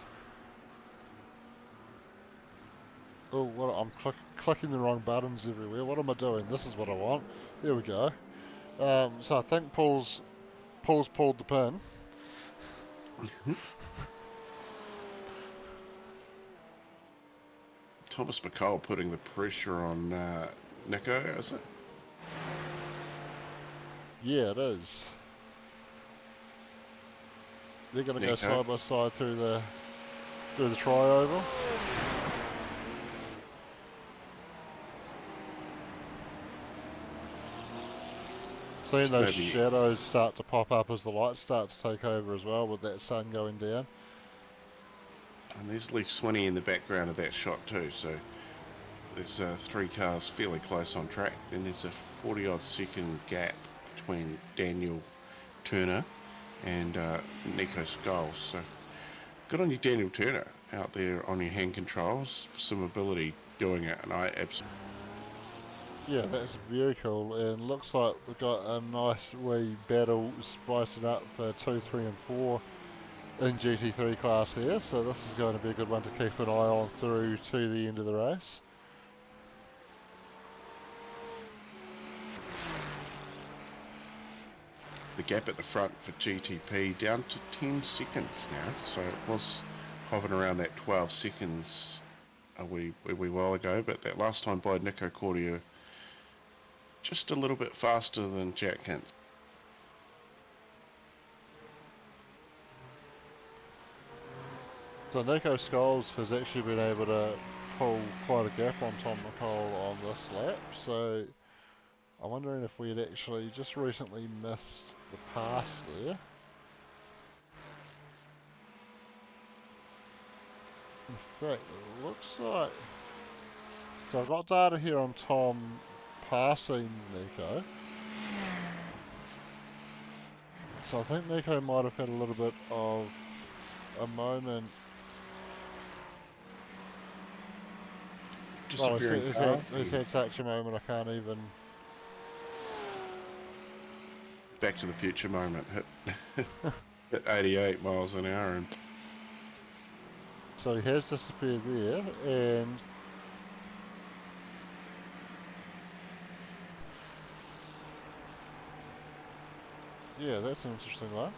Oh, what, I'm clicking the wrong buttons everywhere. What am I doing? This is what I want. There we go. So I think Paul's pulled the pin. Thomas McCall putting the pressure on Nico, is it? Yeah, it is. They're going to go side by side through the tri-oval. Seeing those shadows start to pop up as the lights start to take over as well with that sun going down. And there's Leaf Swinney in the background of that shot too, so there's three cars fairly close on track. Then there's a 40-odd second gap between Daniel Turner and Nico Scholes. So good on you, Daniel Turner, out there on your hand controls, some ability doing it, and I absolutely... Yeah, that's very cool, and looks like we've got a nice wee battle spicing up for 2, 3 and 4 in GT3 class here, so this is going to be a good one to keep an eye on through to the end of the race. The gap at the front for GTP down to 10 seconds now, so it was hovering around that 12 seconds a wee while ago, but that last time by Nico Cordia just a little bit faster than Jack Hint. So Nico Scholes has actually been able to pull quite a gap on Tom McCall on this lap, so I'm wondering if we had actually just recently missed the pass there. In fact, it looks like... So I've got data here on Tom passing Nico. So I think Nico might have had a little bit of a Disappearing he's had such a moment I can't even... Back to the Future moment. Hit 88 miles an hour and... So he has disappeared there, and... Yeah, that's an interesting one.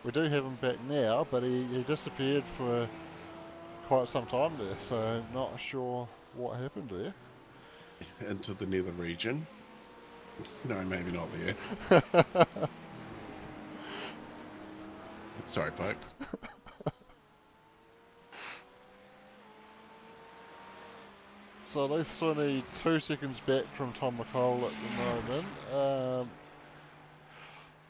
We do have him back now, but he disappeared for quite some time there, so not sure what happened there. Into the nether region. No, maybe not there. Sorry, folks. So Leith Swinney 2 seconds back from Tom McCall at the moment.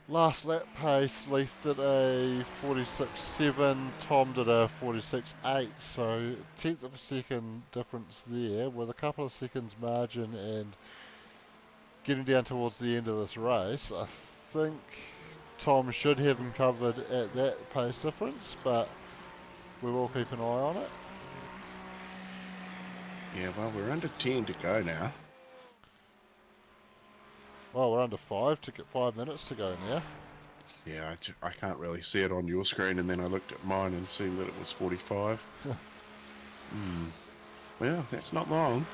Last lap pace, Leith did a 46.7, Tom did a 46.8, so 10th of a second difference there with a couple of seconds margin, and getting down towards the end of this race, I think Tom should have him covered at that pace difference, but we will keep an eye on it. Yeah, well, we're under 10 to go now. Well, we're under 5 minutes to go now. Yeah, I can't really see it on your screen, and then I looked at mine and seen that it was 45. Well, that's not long.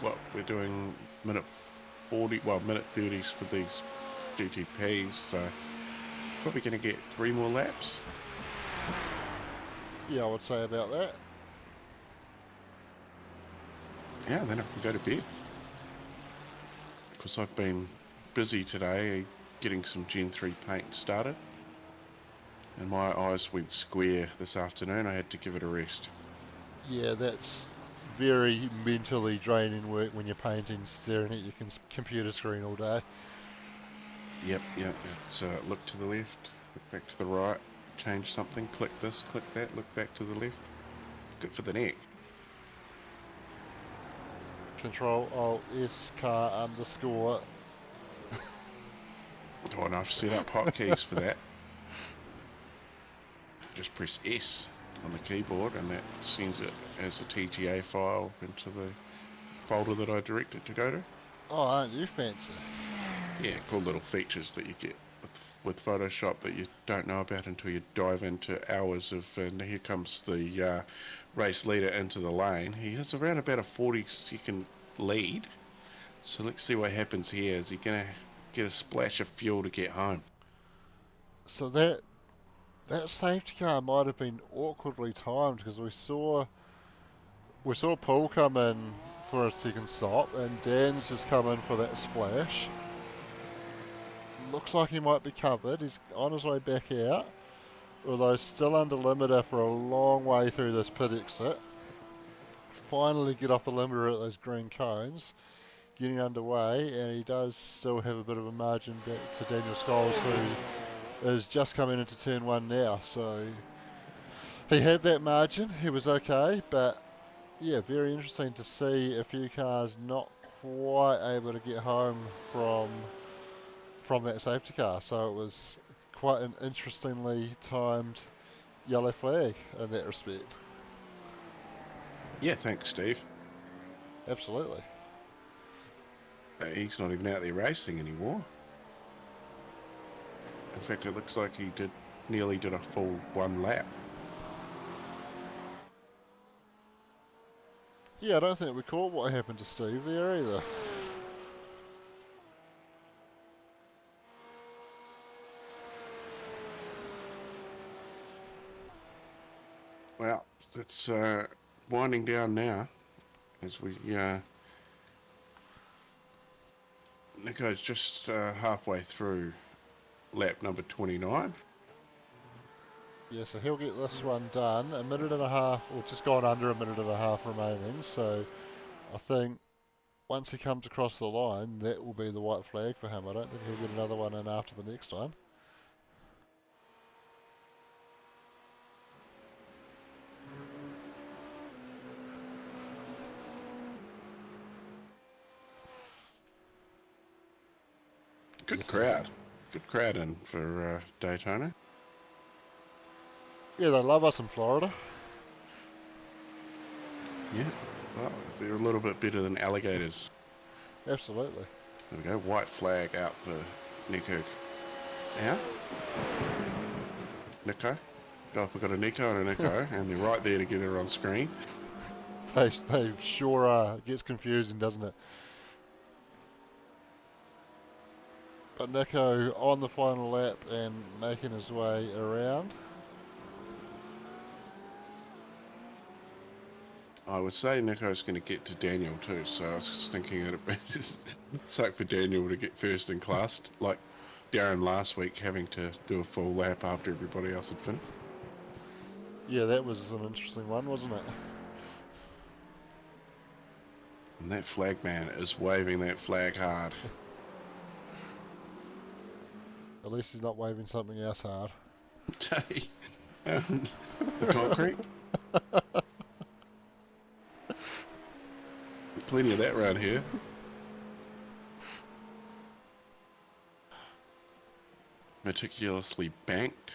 What we're doing minute 40, well, minute 30s for these GTPs, so probably going to get 3 more laps. Yeah, I would say about that. Yeah, then I can go to bed. Because I've been busy today getting some Gen 3 paint started. And my eyes went square this afternoon. I had to give it a rest. Yeah, that's very mentally draining work when you're painting, staring at your computer screen all day. Yep. It's look to the left, look back to the right, change something, click this, click that, look back to the left. Good for the neck. Control Alt S car underscore. Oh, and I've set up hotkeys for that. Just press S on the keyboard and that sends it as a TTA file into the folder that I direct it to go to. Oh, aren't you fancy? Yeah, cool little features that you get with Photoshop that you don't know about until you dive into hours of, and here comes the race leader into the lane. He has around about a 40-second lead. So let's see what happens here. Is he going to get a splash of fuel to get home? So that safety car might have been awkwardly timed because we saw Paul come in for a second stop and Dan's just come in for that splash. Looks like he might be covered. He's on his way back out, although still under limiter for a long way through this pit exit. Finally get off the limiter at those green cones, getting underway, and he does still have a bit of a margin back to Daniel Scholes, who is just coming into turn 1 now. So he had that margin, he was okay, but yeah, very interesting to see a few cars not quite able to get home from that safety car. So it was quite an interestingly timed yellow flag in that respect. Yeah, thanks, Steve. Absolutely. He's not even out there racing anymore. In fact, it looks like he nearly did a full 1 lap. Yeah, I don't think we caught what happened to Steve there either. Well, it's winding down now as we Nico's just halfway through lap number 29. Yeah, so he'll get this one done. A minute and a half, or just gone under a minute and a half remaining. So I think once he comes across the line, that will be the white flag for him. I don't think he'll get another one in after the next one. Good crowd. Good crowd in for Daytona. Yeah, they love us in Florida. Yeah. Well, they're a little bit better than alligators. Absolutely. There we go. White flag out for Nico. Now? Nico? Oh, we've got a Nico and a Nico, and they're right there together on screen. They sure are. It gets confusing, doesn't it? But Nico on the final lap and making his way around. I would say Nico's going to get to Daniel too, so I was just thinking it'd be just suck for Daniel to get first in class, like Darren last week having to do a full lap after everybody else had finished. Yeah, that was an interesting one, wasn't it? And that flag man is waving that flag hard. At least he's not waving something else hard. The concrete? Plenty of that around here. meticulously banked.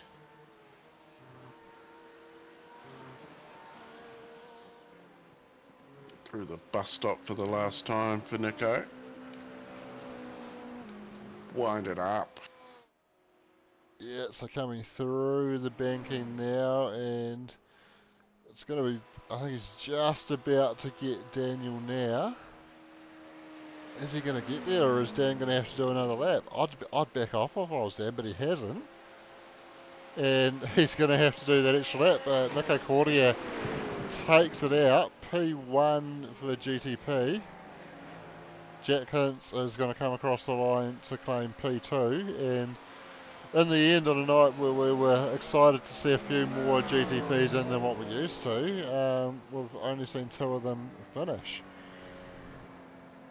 Through the bus stop for the last time for Nico. Wind it up. Yeah, so coming through the banking now, and it's going to be, I think he's just about to get Daniel now. Is he going to get there, or is Dan going to have to do another lap? I'd back off if I was Dan, but he hasn't. And he's going to have to do that extra lap. Nico Cordia takes it out. P1 for GTP. Jack Hintz is going to come across the line to claim P2. And in the end, on a night where we were excited to see a few more GTPs in than what we used to, we've only seen 2 of them finish.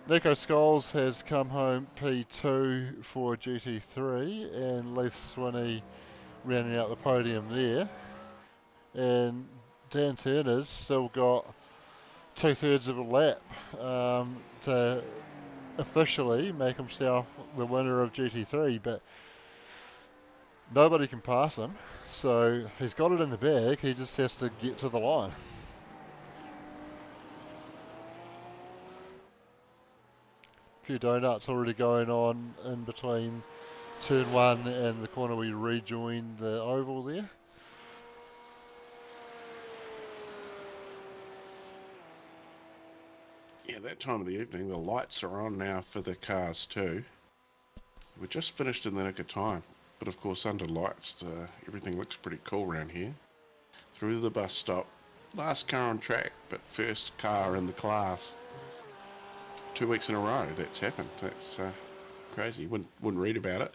Nico Scholes has come home P2 for GT3, and Leith Swinney rounding out the podium there. And Dan Turner's still got 2/3 of a lap to officially make himself the winner of GT3, but nobody can pass him, so he's got it in the bag, he just has to get to the line. A few donuts already going on in between turn 1 and the corner we rejoined the oval there. Yeah, that time of the evening, the lights are on now for the cars too. We're just finished in the nick of time, but of course under lights, everything looks pretty cool around here. Through the bus stop, last car on track, but first car in the class. 2 weeks in a row that's happened. That's crazy. Wouldn't read about it.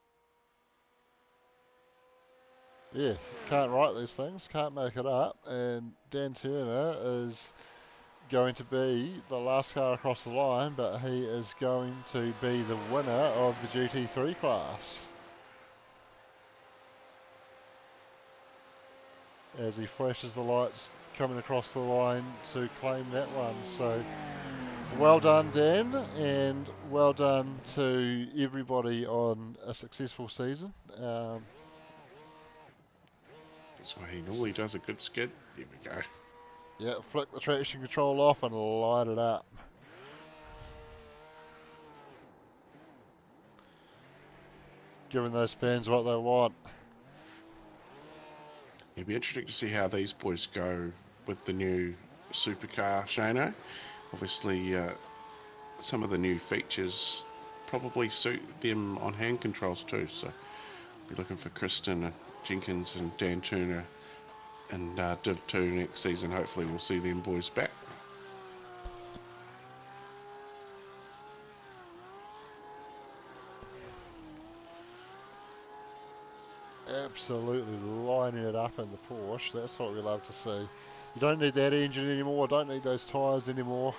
Yeah, can't write these things, can't make it up, and Dan Turner is going to be the last car across the line, but he is going to be the winner of the GT3 class, as he flashes the lights coming across the line to claim that one. So well done, Dan, and well done to everybody on a successful season. That's why he normally does a good skid. There we go. Yeah, flick the traction control off and light it up. Giving those fans what they want. It'll be interesting to see how these boys go with the new supercar, Shano. Obviously, some of the new features probably suit them on hand controls too, so be looking for Kristen Jenkins and Dan Turner and Div 2 next season. Hopefully we'll see them boys back. Absolutely lining it up in the Porsche. That's what we love to see. You don't need that engine anymore, don't need those tyres anymore.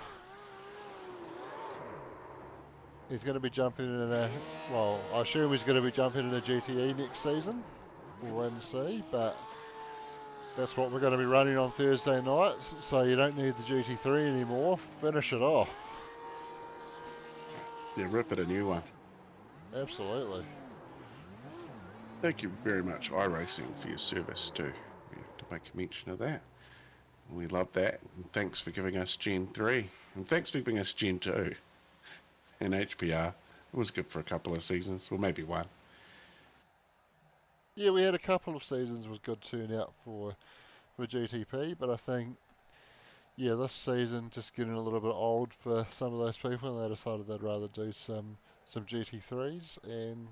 He's going to be jumping in a, well, I assume he's going to be jumping in a GTE next season. We'll wait and see, but that's what we're going to be running on Thursday nights, so you don't need the GT3 anymore. Finish it off. Yeah, rip it a new one. Absolutely. Thank you very much, iRacing, for your service too. We have to make a mention of that. We love that, and thanks for giving us Gen 3, and thanks for giving us Gen 2 and HPR. It was good for a couple of seasons, or maybe one. Yeah, we had a couple of seasons with good turnout for GTP, but I think, yeah, this season just getting a little bit old for some of those people, and they decided they'd rather do some GT3s, and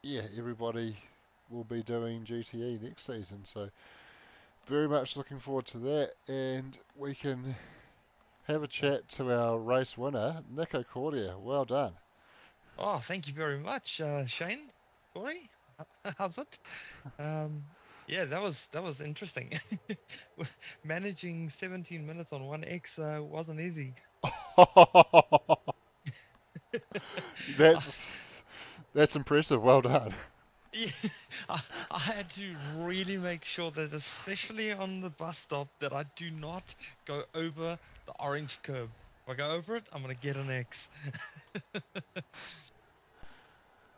yeah, everybody will be doing GTE next season, so very much looking forward to that, and we can have a chat to our race winner, Nico Cordia. Well done. Oh, thank you very much, Shane. Corey, how's it? Yeah, that was interesting. Managing 17 minutes on 1X wasn't easy. That's impressive. Well done. Yeah, I had to really make sure that, especially on the bus stop, that I do not go over the orange curb. If I go over it, I'm gonna get an X.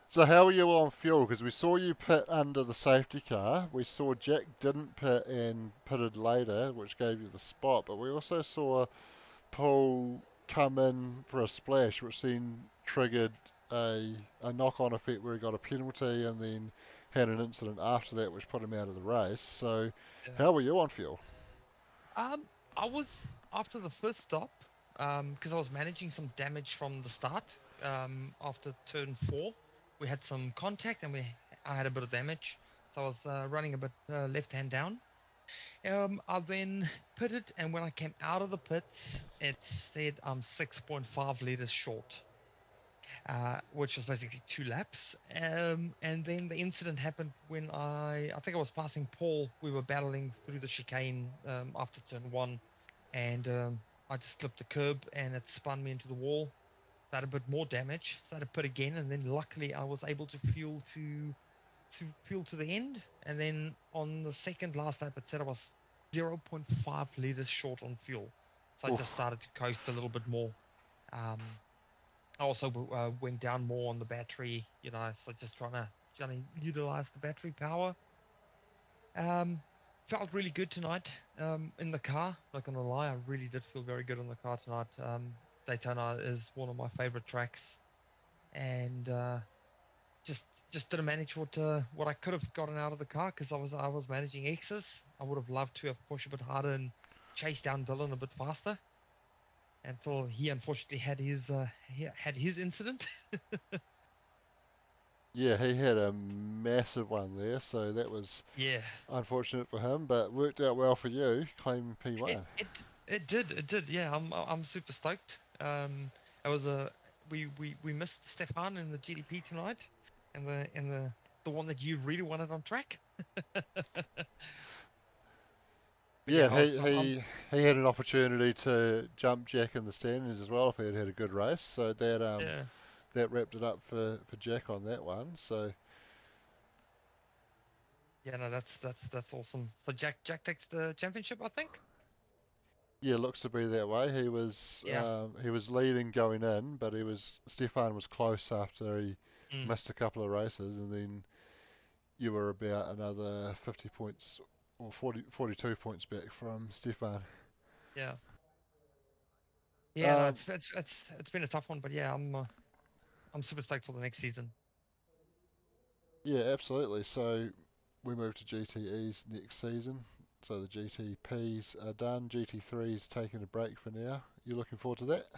So how were you on fuel? Because we saw you pit under the safety car. We saw Jack didn't pit and pitted later, which gave you the spot. But we also saw Paul come in for a splash, which then triggered a knock-on effect where he got a penalty and then had an incident after that, which put him out of the race. So Yeah. how were you on fuel? I was after the first stop, because I was managing some damage from the start. After turn 4, we had some contact and I had a bit of damage, so I was running a bit left hand down. I then pitted, and when I came out of the pits, it said I'm 6.5 liters short, which was basically 2 laps. And then the incident happened when I think I was passing Paul. We were battling through the chicane after turn 1, and I just slipped the curb and it spun me into the wall. So I had a bit more damage, so I had to pit again, and then luckily I was able to fuel to the end. And then on the second last lap, it said I was 0.5 liters short on fuel, so I just Oof. started to coast a little bit more. I also went down more on the battery, so just trying to utilize the battery power. Felt really good tonight in the car. Not gonna lie, I really did feel very good in the car tonight. Daytona is one of my favorite tracks, and just didn't manage what I could have gotten out of the car, because I was managing X's. I would have loved to have pushed a bit harder and chased down Dylan a bit faster, until he unfortunately had his incident. Yeah, he had a massive one there, so that was Yeah, unfortunate for him, but worked out well for you, claiming it P1. it it did. Yeah, I'm super stoked. It was a we missed Stefan in the GDP tonight, and the one that you really wanted on track. But Yeah, yeah, and I'm he had an opportunity to jump Jack in the standings as well if he had had a good race. So yeah. that wrapped it up for Jack on that one. So Yeah, no, that's awesome. So Jack takes the championship, I think. yeah, looks to be that way. Yeah. He was leading going in, but Stefan was close after he Mm, missed a couple of races, and then you were about another 50 points or 42 points back from Stefan. yeah. Yeah, no, Um, it's been a tough one, but yeah, I'm super stoked for the next season. yeah, absolutely. So we move to GTEs next season. So the GTPs are done. GT3's taking a break for now. You looking forward to that?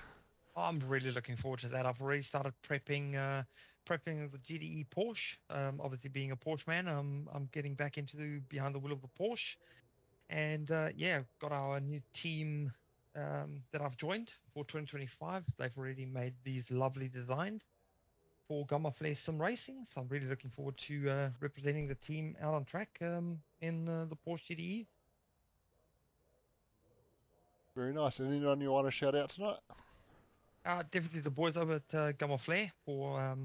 I'm really looking forward to that. I've already started prepping the GDE Porsche. Obviously being a Porsche man, I'm getting back into behind the wheel of a Porsche, and yeah, got our new team that I've joined for 2025. They've already made these lovely designs for Gamma Flare Sim Racing. So I'm really looking forward to representing the team out on track in the Porsche GDE. Very nice. And anyone you want to shout out tonight? Definitely the boys over at Gamma Flare for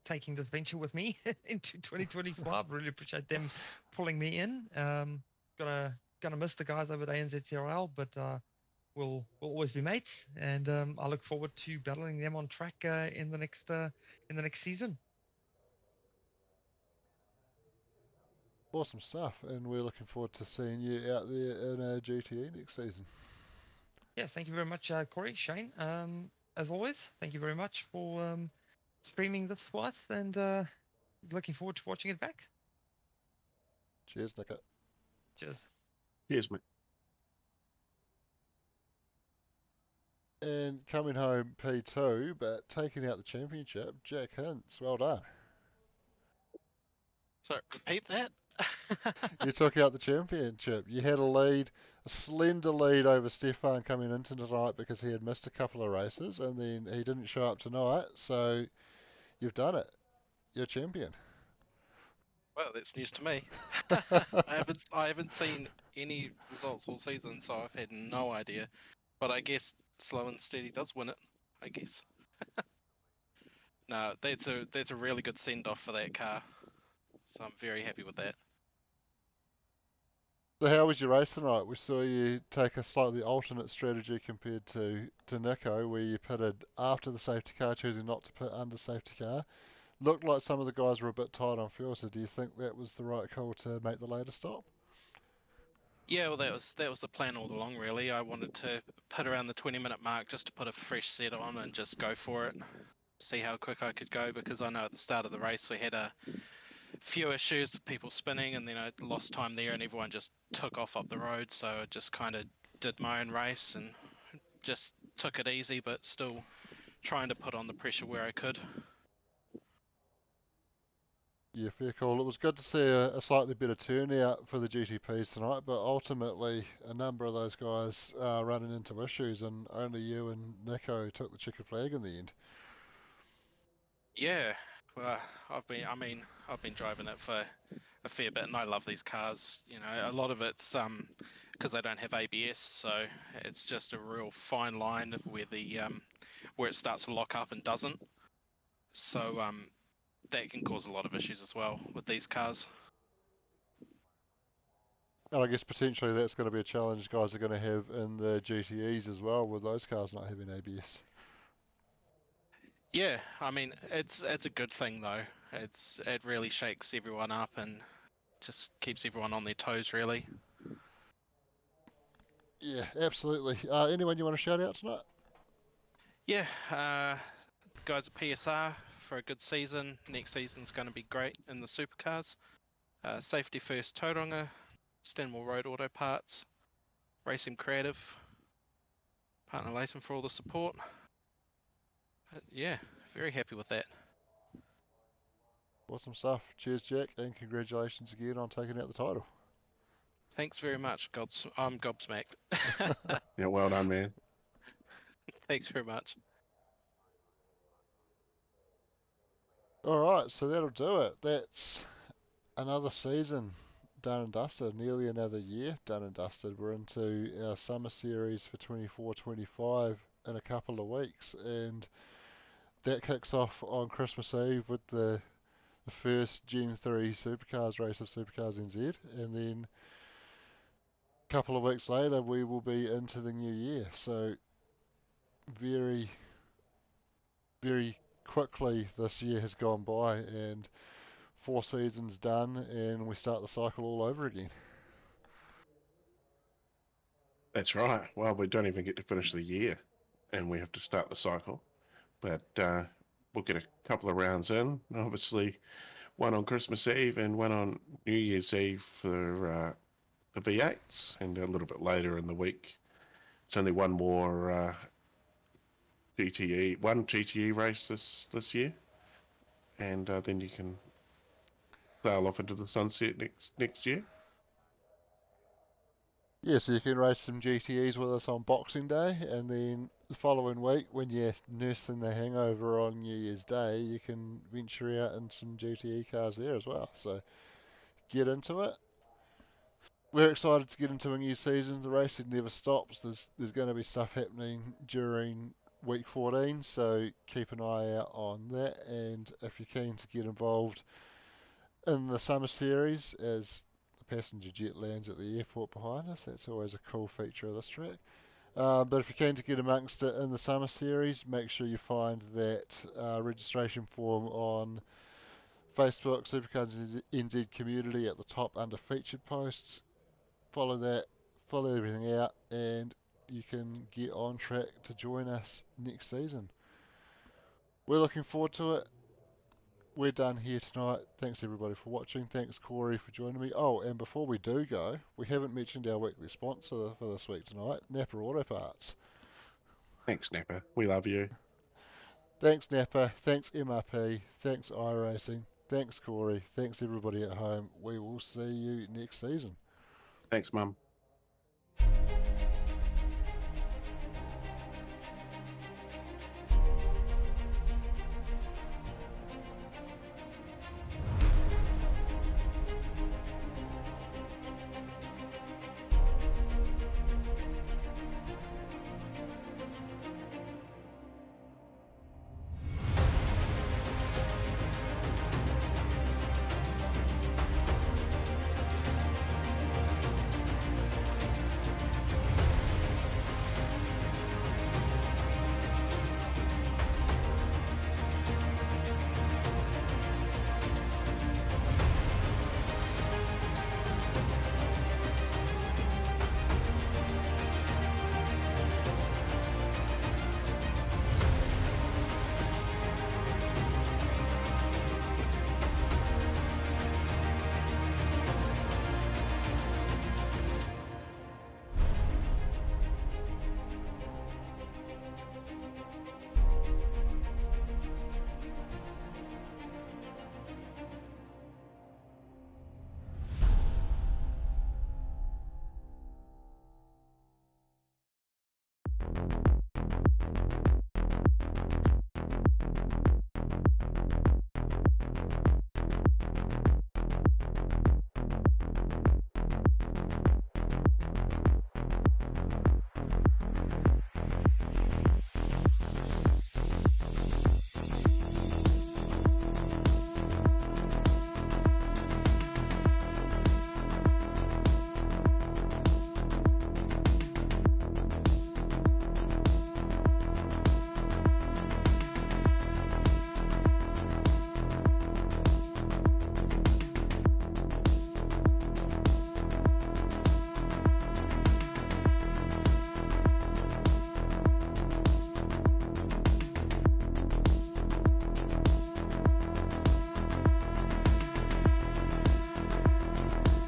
taking this venture with me into 2025. Really appreciate them pulling me in. Gonna miss the guys over at ANZTRL, but we'll always be mates, and I look forward to battling them on track in the next season. Awesome stuff. And we're looking forward to seeing you out there in a GTE next season. Yeah, thank you very much, Corey, Shane. As always, thank you very much for streaming this for us, and looking forward to watching it back. Cheers, Nick. Cheers. Cheers, mate. And coming home P2, but taking out the championship, Jack Hintz. Well done. So repeat that. You took out the championship. You had a lead, a slender lead over Stefan coming into tonight because he had missed a couple of races and then he didn't show up tonight. So you've done it. You're champion. Well, that's news to me. I haven't seen any results all season, so I've had no idea. But I guess slow and steady does win it. I guess. No, that's a really good send off for that car. So I'm very happy with that. So how was your race tonight? We saw you take a slightly alternate strategy compared to Nico, where you pitted after the safety car, choosing not to pit under safety car. Looked like some of the guys were a bit tight on fuel, so do you think that was the right call to make the later stop? Yeah, well, that was the plan all along, really. I wanted to put around the 20-minute mark just to put a fresh set on and just go for it, see how quick I could go, because I know at the start of the race we had a few issues with people spinning, and then I lost time there, and everyone just took off up the road. So I just kind of did my own race and just took it easy, but still trying to put on the pressure where I could. Yeah, fair call. It was good to see a slightly better turnout for the GTPs tonight, but ultimately a number of those guys running into issues, and only you and Nico took the checkered flag in the end. Yeah, well, I've been driving it for a fair bit, and I love these cars. You know, a lot of it's because they don't have ABS, so it's just a real fine line where the where it starts to lock up and doesn't. So that can cause a lot of issues as well with these cars. And I guess potentially that's going to be a challenge guys are going to have in the GTEs as well, with those cars not having ABS. Yeah, I mean it's a good thing though. It really shakes everyone up and just keeps everyone on their toes really. Yeah, absolutely. Anyone you want to shout out tonight? Yeah, guys at PSR for a good season. Next season's going to be great in the supercars. Safety First Tauranga, Stanmore Road Auto Parts, Racing Creative, Partner Leighton for all the support. But yeah, very happy with that. Awesome stuff. Cheers, Jack, and congratulations again on taking out the title. Thanks very much. I'm gobsmacked. Yeah, well done, man. Thanks very much. Alright, so that'll do it. That's another season done and dusted, nearly another year done and dusted. We're into our summer series for 24-25 in a couple of weeks, and that kicks off on Christmas Eve with the first Gen 3 Supercars race of Supercars NZ, and then a couple of weeks later we will be into the new year. So very, very quickly this year has gone by, and 4 seasons done, and we start the cycle all over again. That's right. Well, we don't even get to finish the year, and we have to start the cycle. But we'll get a couple of rounds in. Obviously, one on Christmas Eve and one on New Year's Eve for the V8s, and a little bit later in the week. It's only one more one GTE race this year, and then you can sail off into the sunset next year. Yeah, so you can race some GTEs with us on Boxing Day, and then the following week, when you're nursing the hangover on New Year's Day, you can venture out in some GTE cars there as well. So get into it. We're excited to get into a new season. The racing never stops. There's going to be stuff happening during week 14, so keep an eye out on that. And if you're keen to get involved in the summer series, as the passenger jet lands at the airport behind us, that's always a cool feature of this track. But if you're keen to get amongst it in the summer series, make sure you find that registration form on Facebook, Supercars NZ community at the top under featured posts. Follow that, follow everything out, and you can get on track to join us next season. We're looking forward to it. We're done here tonight. Thanks everybody for watching. Thanks Corey for joining me. Oh, and before we do go, we haven't mentioned our weekly sponsor for this week tonight, Napa Auto Parts. Thanks, Napper. We love you. Thanks Napa, thanks MRP, thanks iRacing, thanks Corey, thanks everybody at home. We will see you next season. Thanks, Mum.